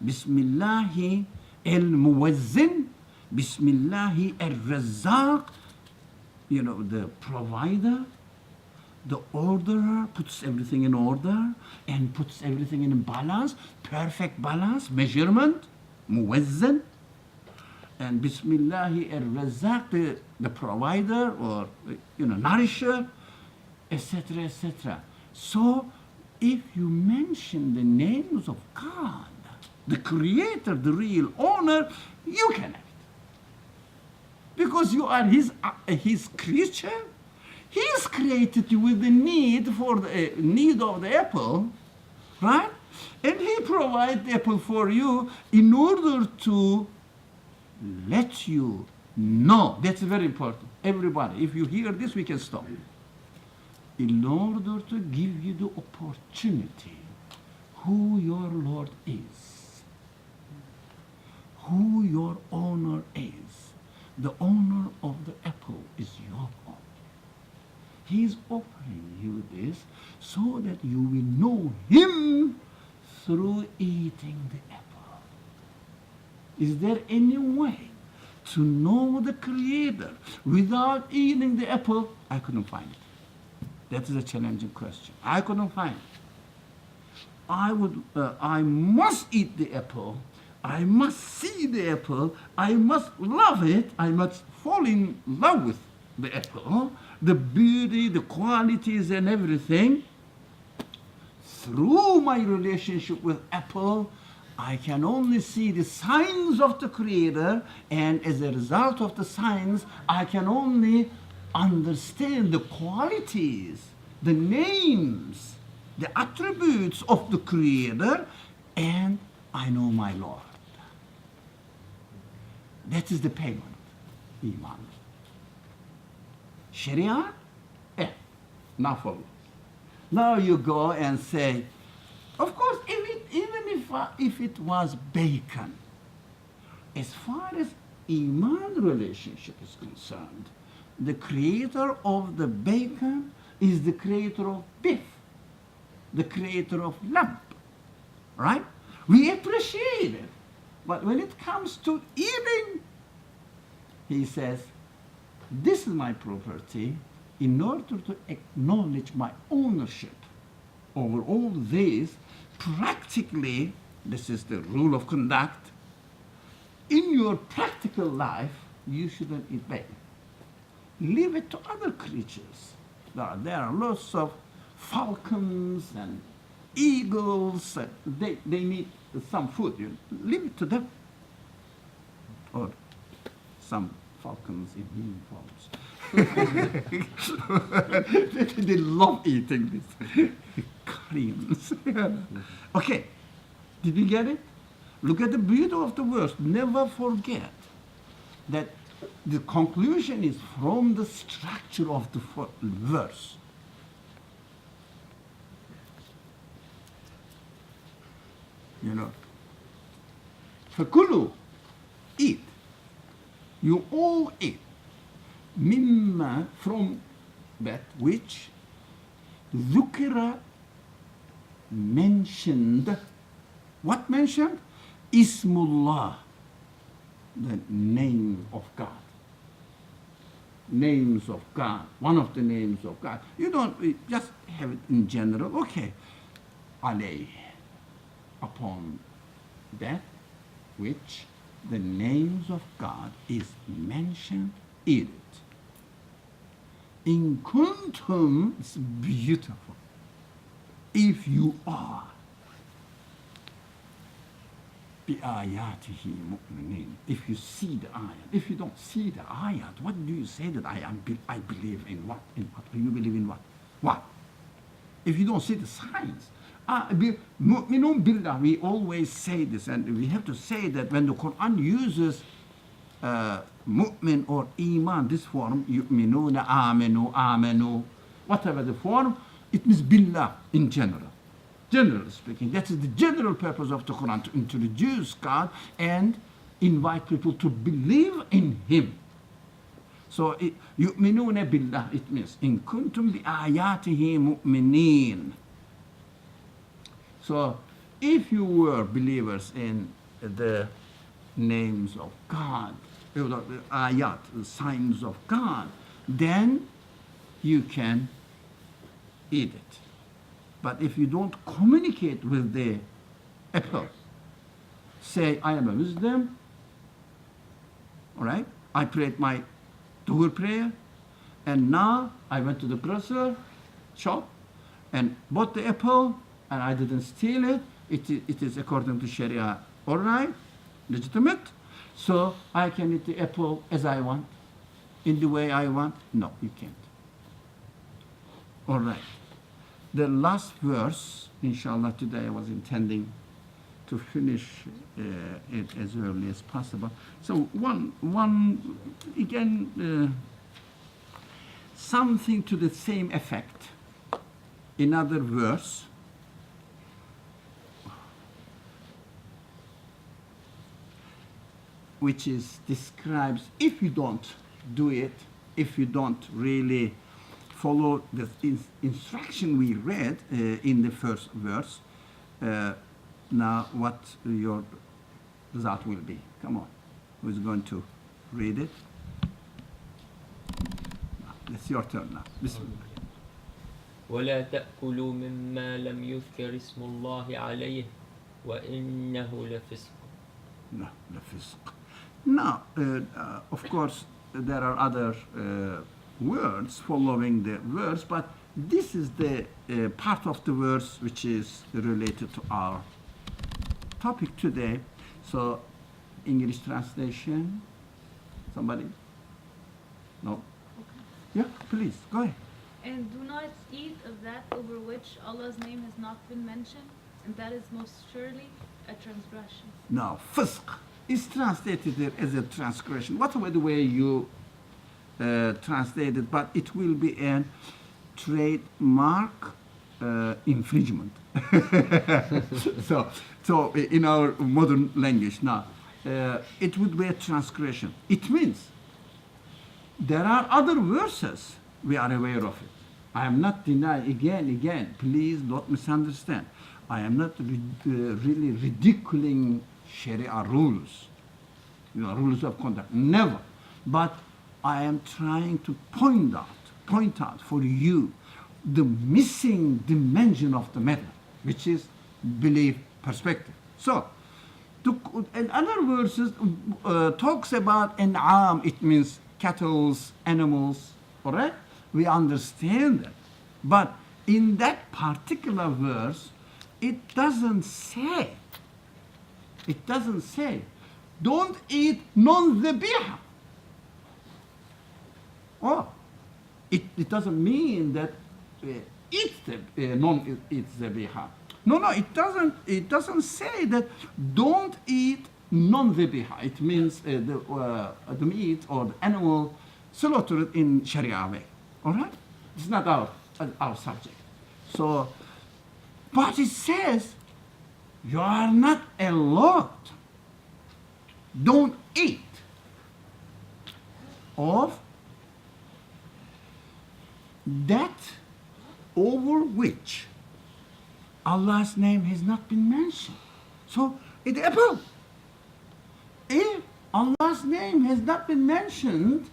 Bismillahi al-Muwazzin, Bismillahi al-Razzaq, you know, the provider, the orderer, puts everything in order and puts everything in balance, perfect balance, measurement, muwazzin. And Bismillahi al-Razzaq, the provider or, you know, nourisher, etc., etc. So, if you mention the names of God, the Creator, the real owner, you can act. Because you are his creature. He has created you with the need for the need of the apple, right? And he provides the apple for you in order to let you know. That's very important. Everybody, if you hear this, we can stop. In order to give you the opportunity who your Lord is, who your owner is. The owner of the apple is your owner. He is offering you this so that you will know him through eating the apple. Is there any way to know the Creator without eating the apple? I couldn't find it. That is a challenging question. I couldn't find it. I must eat the apple. I must see the apple. I must love it. I must fall in love with the apple, the beauty, the qualities, and everything. Through my relationship with apple, I can only see the signs of the Creator, and as a result of the signs, I can only understand the qualities, the names, the attributes of the Creator, and I know my Lord. That is the payment, Iman. Sharia? Now follow. Now you go and say, of course, even if it was bacon, as far as Iman relationship is concerned, the creator of the bacon is the creator of beef, the creator of lamb, right? We appreciate it. But when it comes to eating, he says, this is my property. In order to acknowledge my ownership over all these, practically, this is the rule of conduct, in your practical life, you shouldn't eat bacon. Leave it to other creatures. There are lots of falcons and eagles. They need some food. You leave it to them. Or some falcons in uniforms. They love eating these creams. Okay, did you get it? Look at the beauty of the verse. Never forget that the conclusion is from the structure of the verse. You know, فَكُلُوا, eat. You all eat. Mimma, from that which ذُكِرَ, mentioned. What mentioned? Ismullah, the name of God. Names of God, one of the names of God. You don't just have it in general. Okay, alayh, upon that which the names of God is mentioned, eat it. In kuntum, it's beautiful. If you are بِآيَاتِهِ مُؤْمِنِينَ. If you see the ayat. If you don't see the ayat, what do you say that I believe in what? In what? You believe in what? What? If you don't see the signs. مُؤْمِنُونَ بِاللَّهِ. We always say this, and we have to say that when the Quran uses mu'min or iman, this form, yu'minuna, amenu, whatever the form, it means billah in general. Generally speaking, that is the general purpose of the Quran, to introduce God and invite people to believe in Him. So, yu'minuna billah, it means, in kuntum bi ayatihi mu'minin. So, if you were believers in the names of God, the ayat, the signs of God, then you can eat it. But if you don't communicate with the apple, say, I am a Muslim, all right? I prayed my Dhuhr prayer, and now I went to the grocery shop and bought the apple, and I didn't steal it. It is according to Sharia, all right, legitimate. So I can eat the apple as I want, in the way I want. No, you can't. All right. The last verse, inshallah, today I was intending to finish it as early as possible. So one again, something to the same effect. Another verse, which describes, if you don't do it, if you don't really follow the instruction we read in the first verse, now what your result will be. Come on, who's going to read it? It's your turn now. ولا تأكلوا مما لم يذكر اسم الله عليه وإنه لفسق. No, لفسق. Now, of course, there are other words following the verse, but this is the part of the verse which is related to our topic today. So, English translation, somebody? No? Yeah, please, go ahead. And do not eat of that over which Allah's name has not been mentioned, and that is most surely a transgression. Now, fisq is translated there as a transgression. Whatever the way you translate it, but it will be a trademark infringement. So in our modern language now, it would be a transgression. It means there are other verses, we are aware of it. I am not denying, again, please don't misunderstand. I am not really ridiculing Sharia rules, rules of conduct, never. But I am trying to point out for you the missing dimension of the matter, which is belief perspective. So, in other verses, talks about an'am, it means cattle, animals, all right? We understand that. But in that particular verse, it doesn't say, don't eat non-dhabiha. Oh, it doesn't mean that eat dhabiha. No, it doesn't say that don't eat non-dhabiha. It means the meat or the animal slaughtered in Sharia way. All right? It's not our subject. So, but it says you are not allowed. Don't eat of that over which Allah's name has not been mentioned. So, it appeals. If Allah's name has not been mentioned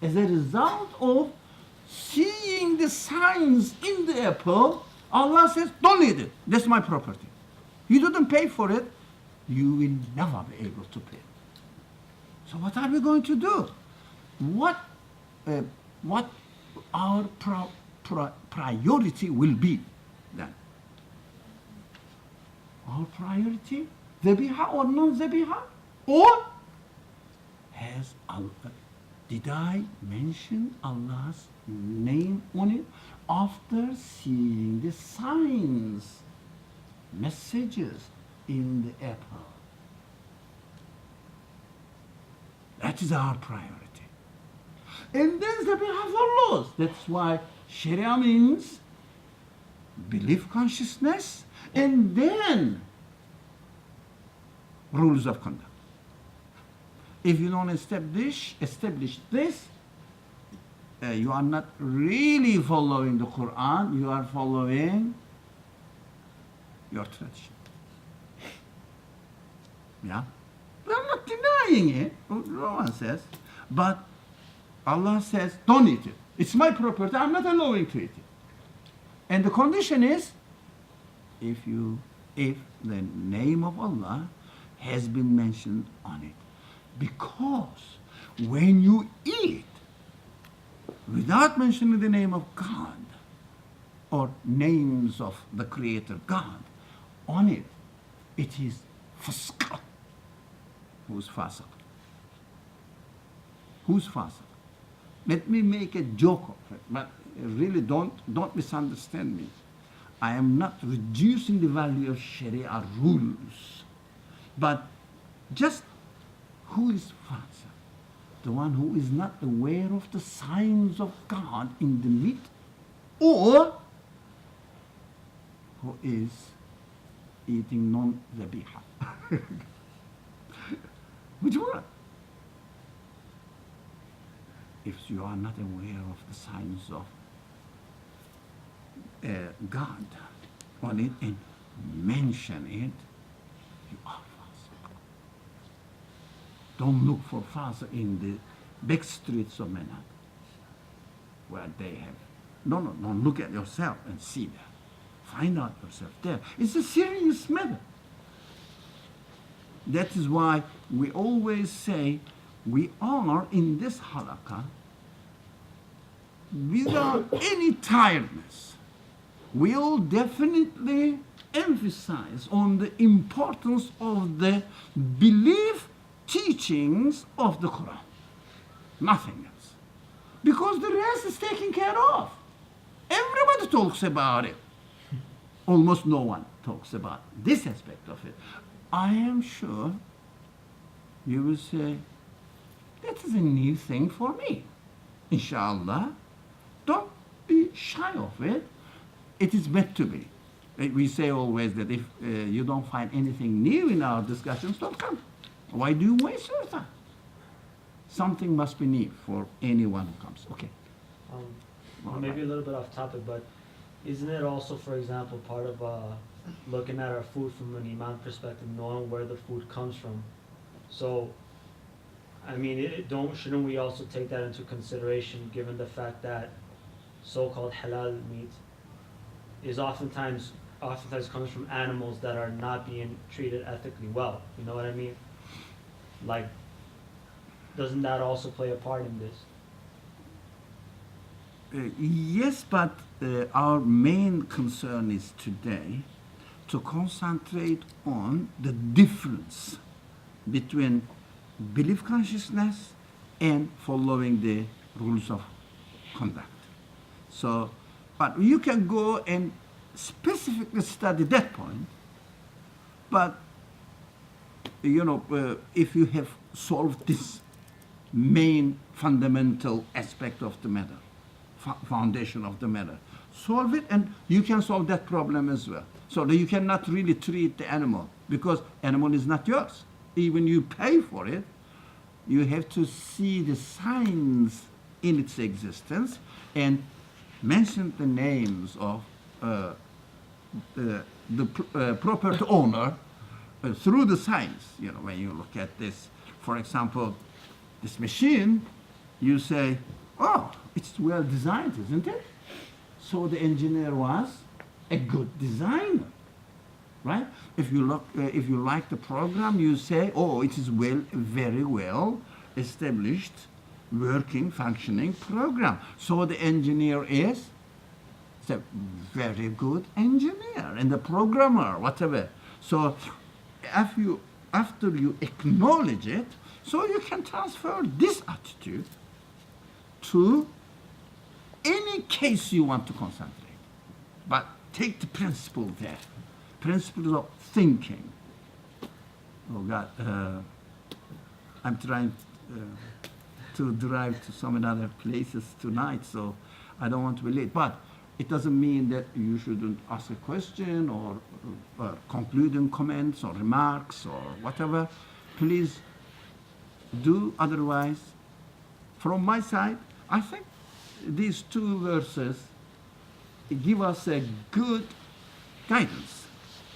as a result of seeing the signs in the apple, Allah says, don't eat it. That's my property. You didn't pay for it, you will never be able to pay. So what are we going to do? What our priority will be then? Our priority, dhabiha or non-dhabiha? Or did I mention Allah's name on it after seeing the signs, messages in the apple? That is our priority. And then dhabiha follows. That's why Sharia means belief consciousness and then rules of conduct. If you don't establish this, you are not really following the Quran, you are following your tradition. Yeah? I'm not denying it, no one says, but Allah says, don't eat it. It's my property, I'm not allowing to eat it. And the condition is, if the name of Allah has been mentioned on it. Because when you eat without mentioning the name of God or names of the Creator God on it, it is fasq. Who's fasq? Who's fasq? Let me make a joke of it, but really don't misunderstand me. I am not reducing the value of Sharia rules, but just who is fasq? The one who is not aware of the signs of God in the meat, or who is eating non-dhabiha? Which one? If you are not aware of the signs of God on it and mention it, you are fasq. Don't look for fasq in the back streets of Manhattan, where they have. No, don't look at yourself and see that. Find out yourself there. It's a serious matter. That is why we always say we are in this halaqa without any tiredness. We'll definitely emphasize on the importance of the belief teachings of the Quran. Nothing else. Because the rest is taken care of. Everybody talks about it. Almost no one talks about this aspect of it. I am sure you will say, that is a new thing for me. Inshallah, don't be shy of it. It is meant to be. We say always that if you don't find anything new in our discussions, don't come. Why do you waste your time? Something must be new for anyone who comes. Okay. Maybe a little bit off topic, but isn't it also, for example, part of looking at our food from an imam perspective, knowing where the food comes from? So, I mean, shouldn't we also take that into consideration, given the fact that so-called halal meat is oftentimes comes from animals that are not being treated ethically well? You know what I mean? Like, doesn't that also play a part in this? Yes, but our main concern is today to concentrate on the difference between belief consciousness and following the rules of conduct. So, but you can go and specifically study that point, but if you have solved this main fundamental aspect of the matter, foundation of the matter, solve it, and you can solve that problem as well. So that you cannot really treat the animal, because animal is not yours. Even you pay for it, you have to see the signs in its existence and mention the names of the property owner through the signs. When you look at this, for example, this machine, you say, oh, it's well designed, isn't it? So the engineer was a good designer, right? If you like the program, you say, oh, it is very well established, working, functioning program. So the engineer is a very good engineer, and the programmer, whatever. So after you acknowledge it, so you can transfer this attitude to any case you want to concentrate. But take the principle there, principles of thinking. Oh God, I'm trying to drive to some other places tonight, so I don't want to be late. But it doesn't mean that you shouldn't ask a question or concluding comments or remarks or whatever. Please do. Otherwise, from my side, I think these two verses give us a good guidance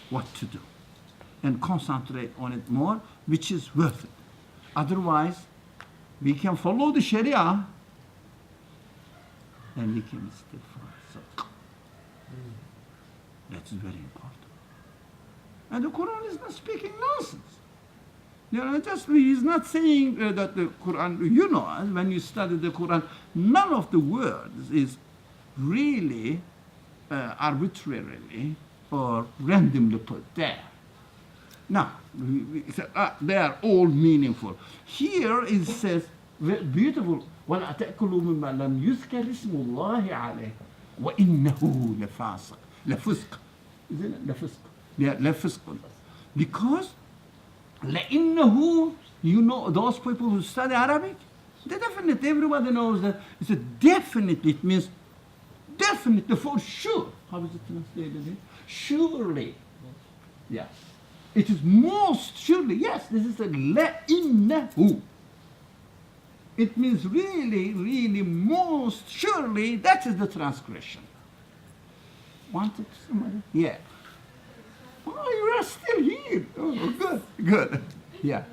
what to do and concentrate on it more, which is worth it. Otherwise, we can follow the Sharia and we can stay far. So that's very important. And the Quran is not speaking nonsense. He's not saying that the Quran, when you study the Quran, none of the words is really arbitrarily or randomly put there. No, they are all meaningful. Here it says, beautiful, وَلَا تَأْكُلُوا مِمَّا لَمْ يُذْكَرِ اسْمُ اللَّهِ عَلَيْهِ وَإِنَّهُ لَفَاسِقٌ. لَفِسْقٌ. Isn't it? لَفِسْقٌ. Yeah, لَفِسْقٌ. Because لَإِنَّهُ, those people who study Arabic, they definitely, everybody knows that it's a definitely, it means definitely, for sure. How is it translated? Surely. Yes. It is most surely. Yes, this is a لَإِنَّهُ. It means really, really, most surely. That is the transgression. Wanted somebody? Yeah. Oh, you are still here. Oh, good, good. Yeah.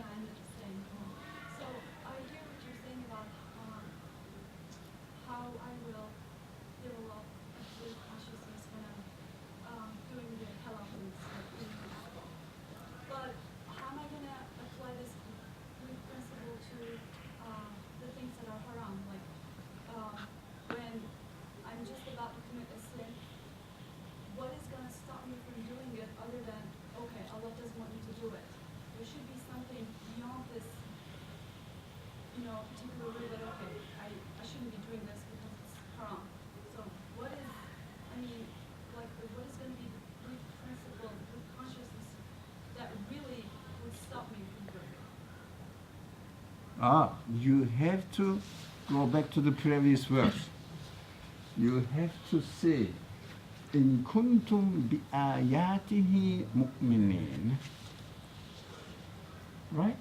So I hear what you're saying about how I will develop a good consciousness when I'm doing the halal foods. But how am I going to apply this principle to the things that are haram? Like when I'm just about to commit a sin, what is going to stop me from doing it other than, okay, Allah doesn't want me to do it? There should be something beyond this, particular rule that, okay, I shouldn't be doing this because it's haram. So what is going to be the brief principle, the brief consciousness that really would stop me from doing it? You have to go back to the previous verse. You have to say, إن كنتم بآياته مؤمنين. Right?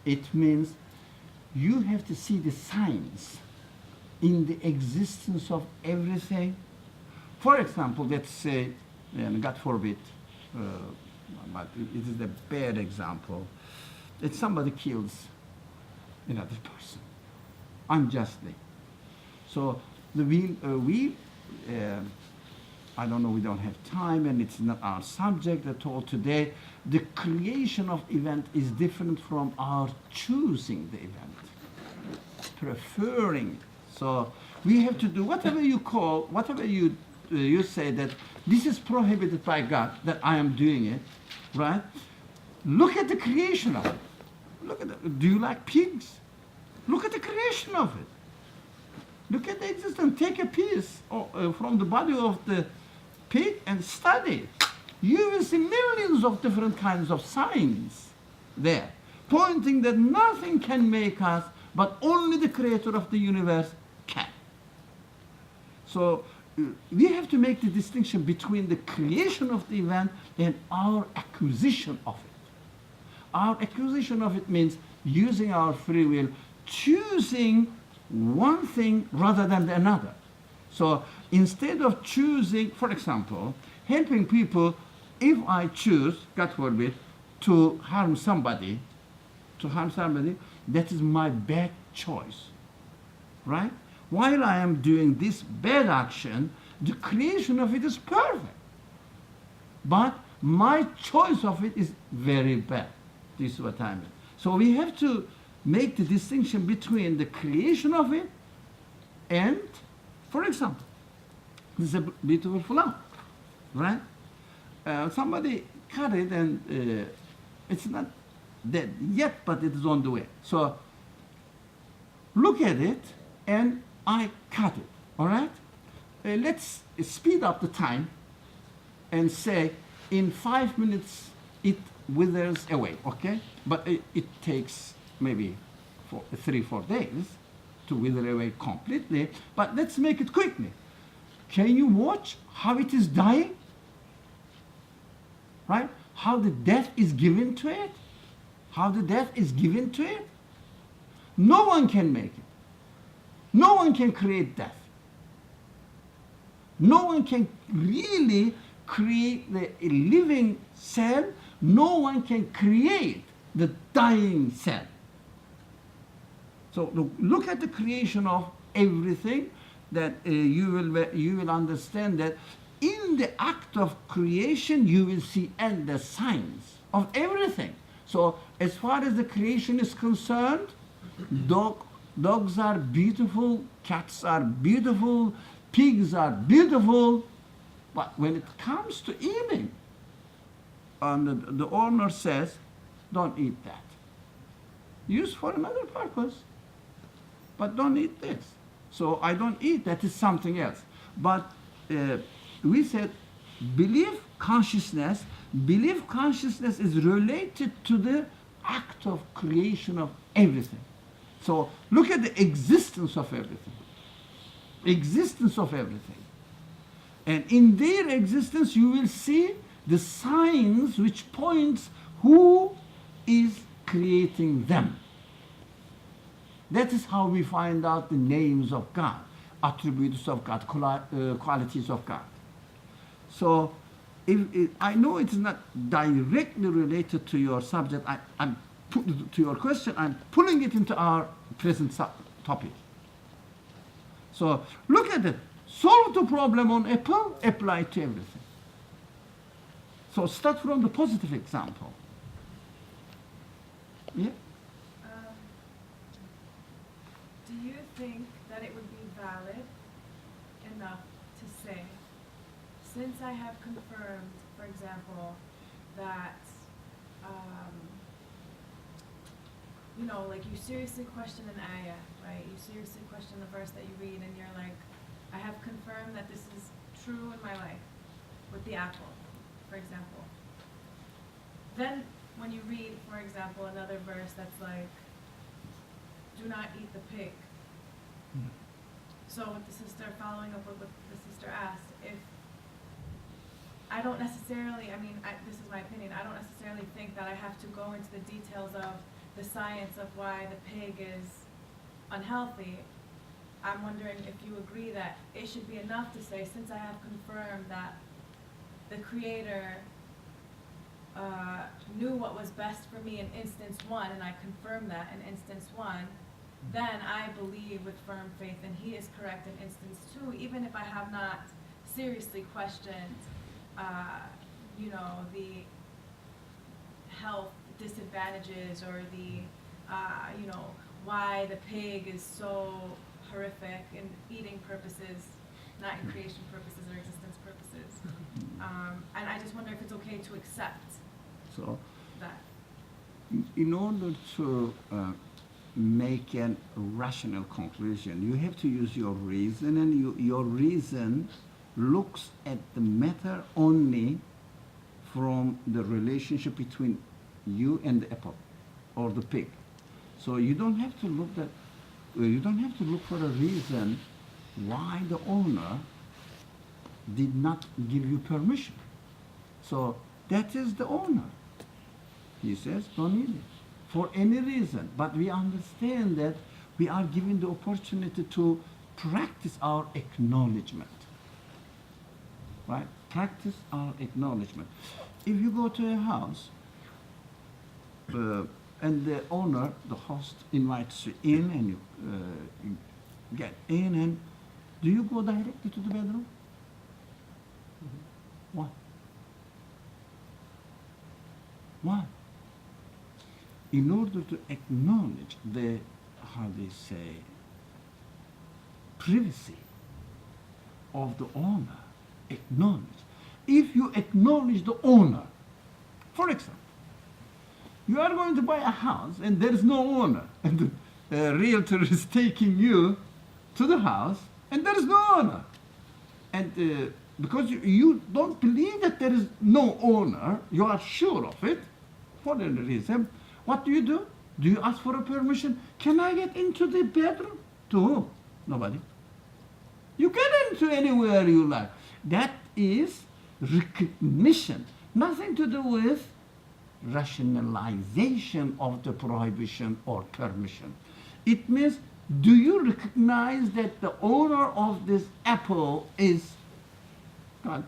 It means you have to see the signs in the existence of everything. For example, let's say, and God forbid, but it is a bad example, that somebody kills another person unjustly. So I don't know, we don't have time and it's not our subject at all today. The creation of event is different from our choosing the event, preferring it. So we have to do whatever you say that this is prohibited by God, that I am doing it, right? Look at the creation of it. Look at it. Do you like pigs? Look at the creation of it. Look at the existence. Take a piece from the body of the pig and study it. You will see millions of different kinds of signs there, pointing that nothing can make us, but only the creator of the universe can. So we have to make the distinction between the creation of the event and our acquisition of it. Our acquisition of it means using our free will, choosing one thing rather than another. So instead of choosing, for example, helping people, if I choose, God forbid, to harm somebody, that is my bad choice, right? While I am doing this bad action, the creation of it is perfect. But my choice of it is very bad. This is what I mean. So we have to make the distinction between the creation of it and, for example, this is a beautiful flower, right? Somebody cut it and it's not dead yet, but it is on the way. So look at it and I cut it, all right? Let's speed up the time and say in 5 minutes it withers away, okay? But it takes maybe 3-4 days to wither away completely, but let's make it quickly. Can you watch how it is dying? Right? How the death is given to it? How the death is given to it? No one can make it. No one can create death. No one can really create the living cell. No one can create the dying cell. So look at the creation of everything, that you will understand that in the act of creation you will see endless signs of everything. So as far as the creation is concerned, dogs are beautiful, cats are beautiful, pigs are beautiful, but when it comes to eating, and the owner says, don't eat that. Use for another purpose, but don't eat this. So I don't eat, that is something else. But we said belief consciousness is related to the act of creation of everything. So look at the existence of everything. Existence of everything. And in their existence you will see the signs which points who is creating them. That is how we find out the names of God, attributes of God, qualities of God. So I know it's not directly related to your subject, to your question, I'm pulling it into our present topic. So look at it. Solve the problem on apple, apply it to everything. So start from the positive example. Yeah? Do you think that it would be valid enough to say, since I have confirmed, for example, that, like you seriously question an ayah, right? You seriously question the verse that you read and you're like, I have confirmed that this is true in my life, with the apple, for example. Then when you read, for example, another verse that's like, do not eat the pig. So with the sister, following up with what the sister asked, if I don't necessarily, this is my opinion, I don't necessarily think that I have to go into the details of the science of why the pig is unhealthy, I'm wondering if you agree that it should be enough to say, since I have confirmed that the Creator knew what was best for me in instance one, and I confirm that in instance one, then I believe with firm faith and He is correct in instance two, even if I have not seriously questioned, the health disadvantages or the, why the pig is so horrific in eating purposes, not in creation purposes or existence purposes. And I just wonder if it's okay to accept So, that. in order to make a rational conclusion, you have to use your reason, and your reason looks at the matter only from the relationship between you and the apple or the pig. So you don't have to look for a reason why the owner did not give you permission. So that is the owner. He says, don't eat it for any reason. But we understand that we are given the opportunity to practice our acknowledgement. Right? Practice our acknowledgement. If you go to a house and the owner, the host, invites you in, and you get in, and do you go directly to the bedroom? Why? Why? In order to acknowledge the, how they say, privacy of the owner, acknowledge. If you acknowledge the owner, for example, you are going to buy a house and there is no owner, and the realtor is taking you to the house and there is no owner. And because you don't believe that there is no owner, you are sure of it, for any reason, what do? Do you ask for a permission? Can I get into the bedroom? To whom? Nobody. You get into anywhere you like. That is recognition, nothing to do with rationalization of the prohibition or permission. It means, do you recognize that the owner of this apple is God?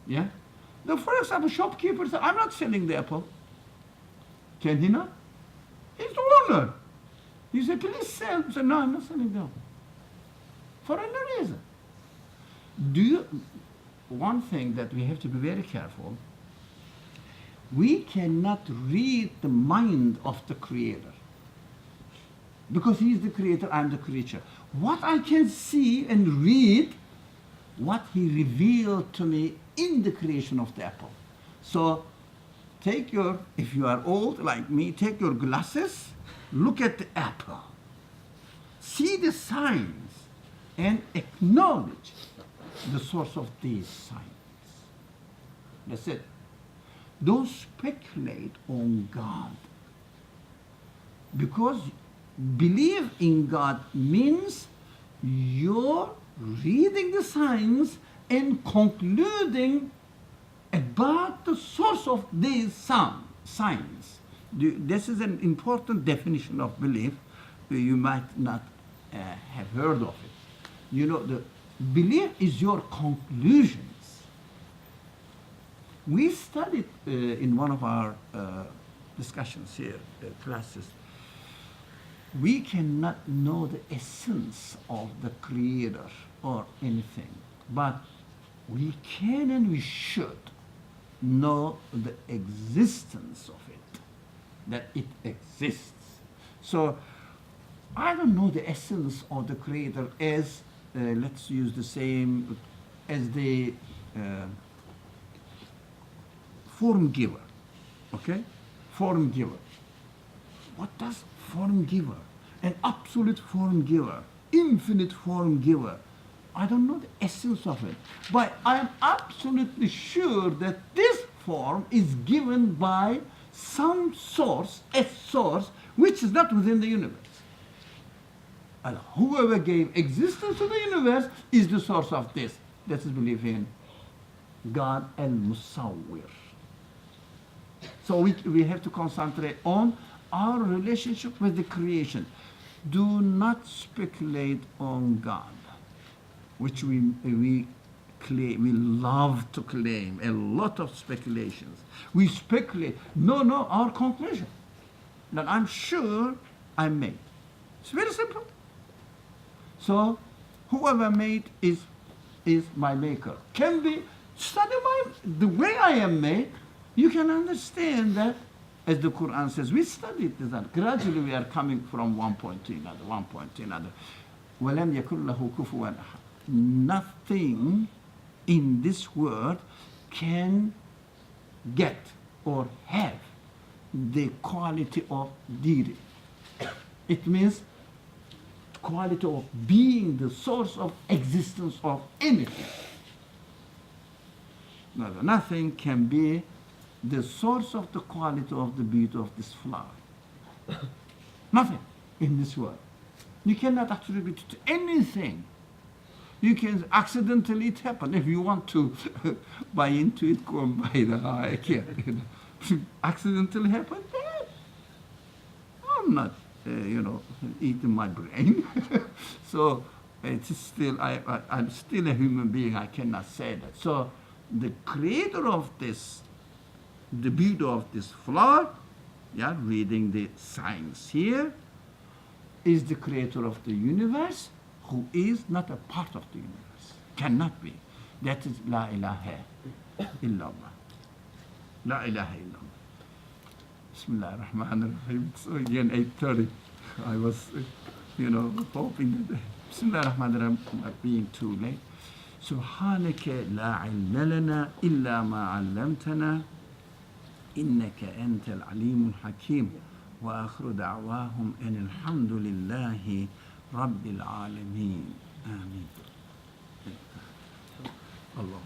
Yeah? Now, for example, shopkeeper says, I'm not selling the apple. Can he not? He's the owner. You say, please sell. He said, no, I'm not selling the apple. For any reason. One thing that we have to be very careful, we cannot read the mind of the Creator. Because He is the Creator, I am the creature. What I can see and read, what He revealed to me in the creation of the apple. So, if you are old like me, take your glasses, look at the apple, see the signs, and acknowledge the source of these signs. That's it. Don't speculate on God. Because believe in God means you're reading the signs and concluding about the source of these signs. This is an important definition of belief. You might not have heard of it. You know, the belief is your conclusions. We studied in one of our discussions here, classes, we cannot know the essence of the Creator or anything, but we can and we should know the existence of it, that it exists. So I don't know the essence of the Creator as, let's use the same, as the form giver, okay? Form giver. What does form giver? An absolute form giver, infinite form giver. I don't know the essence of it, but I am absolutely sure that this form is given by some source, a source, which is not within the universe. And whoever gave existence to the universe is the source of this. This is belief in God al-Musawwir. So we have to concentrate on our relationship with the creation. Do not speculate on God, which we love to claim, a lot of speculations. We speculate, no, our conclusion, that I'm sure I'm made. It's very simple. So whoever made is my maker. Can be study the way I am made, you can understand that, as the Quran says, we studied that. Gradually we are coming from one point to another, one point to another. وَلَمْ يَكُنْ لَهُ كُفُوًا أَحَدٌ. Nothing in this world can get or have the quality of deity. It means quality of being the source of existence of anything. Nothing can be the source of the quality of the beauty of this flower. Nothing in this world. You cannot attribute it to anything. You can accidentally it happen. If you want to buy into it, go and buy the I can't. Accidentally happen. I'm not, eating my brain. So it's still I'm still a human being. I cannot say that. So the creator of this, the beauty of this flower, reading the science here, is the creator of the universe, who is not a part of the universe. Cannot be. That is La ilaha illallah. La ilaha illallah. Bismillah ar-Rahman ar-Rahim. So again, 8:30. I was, hoping that Bismillah ar-Rahman ar-Rahim not being too late. سبحانك لا علم لنا إلا ما علمتنا إنك أنت العليم الحكيم وآخر دعواهم أن الحمد لله رب العالمين آمين. الله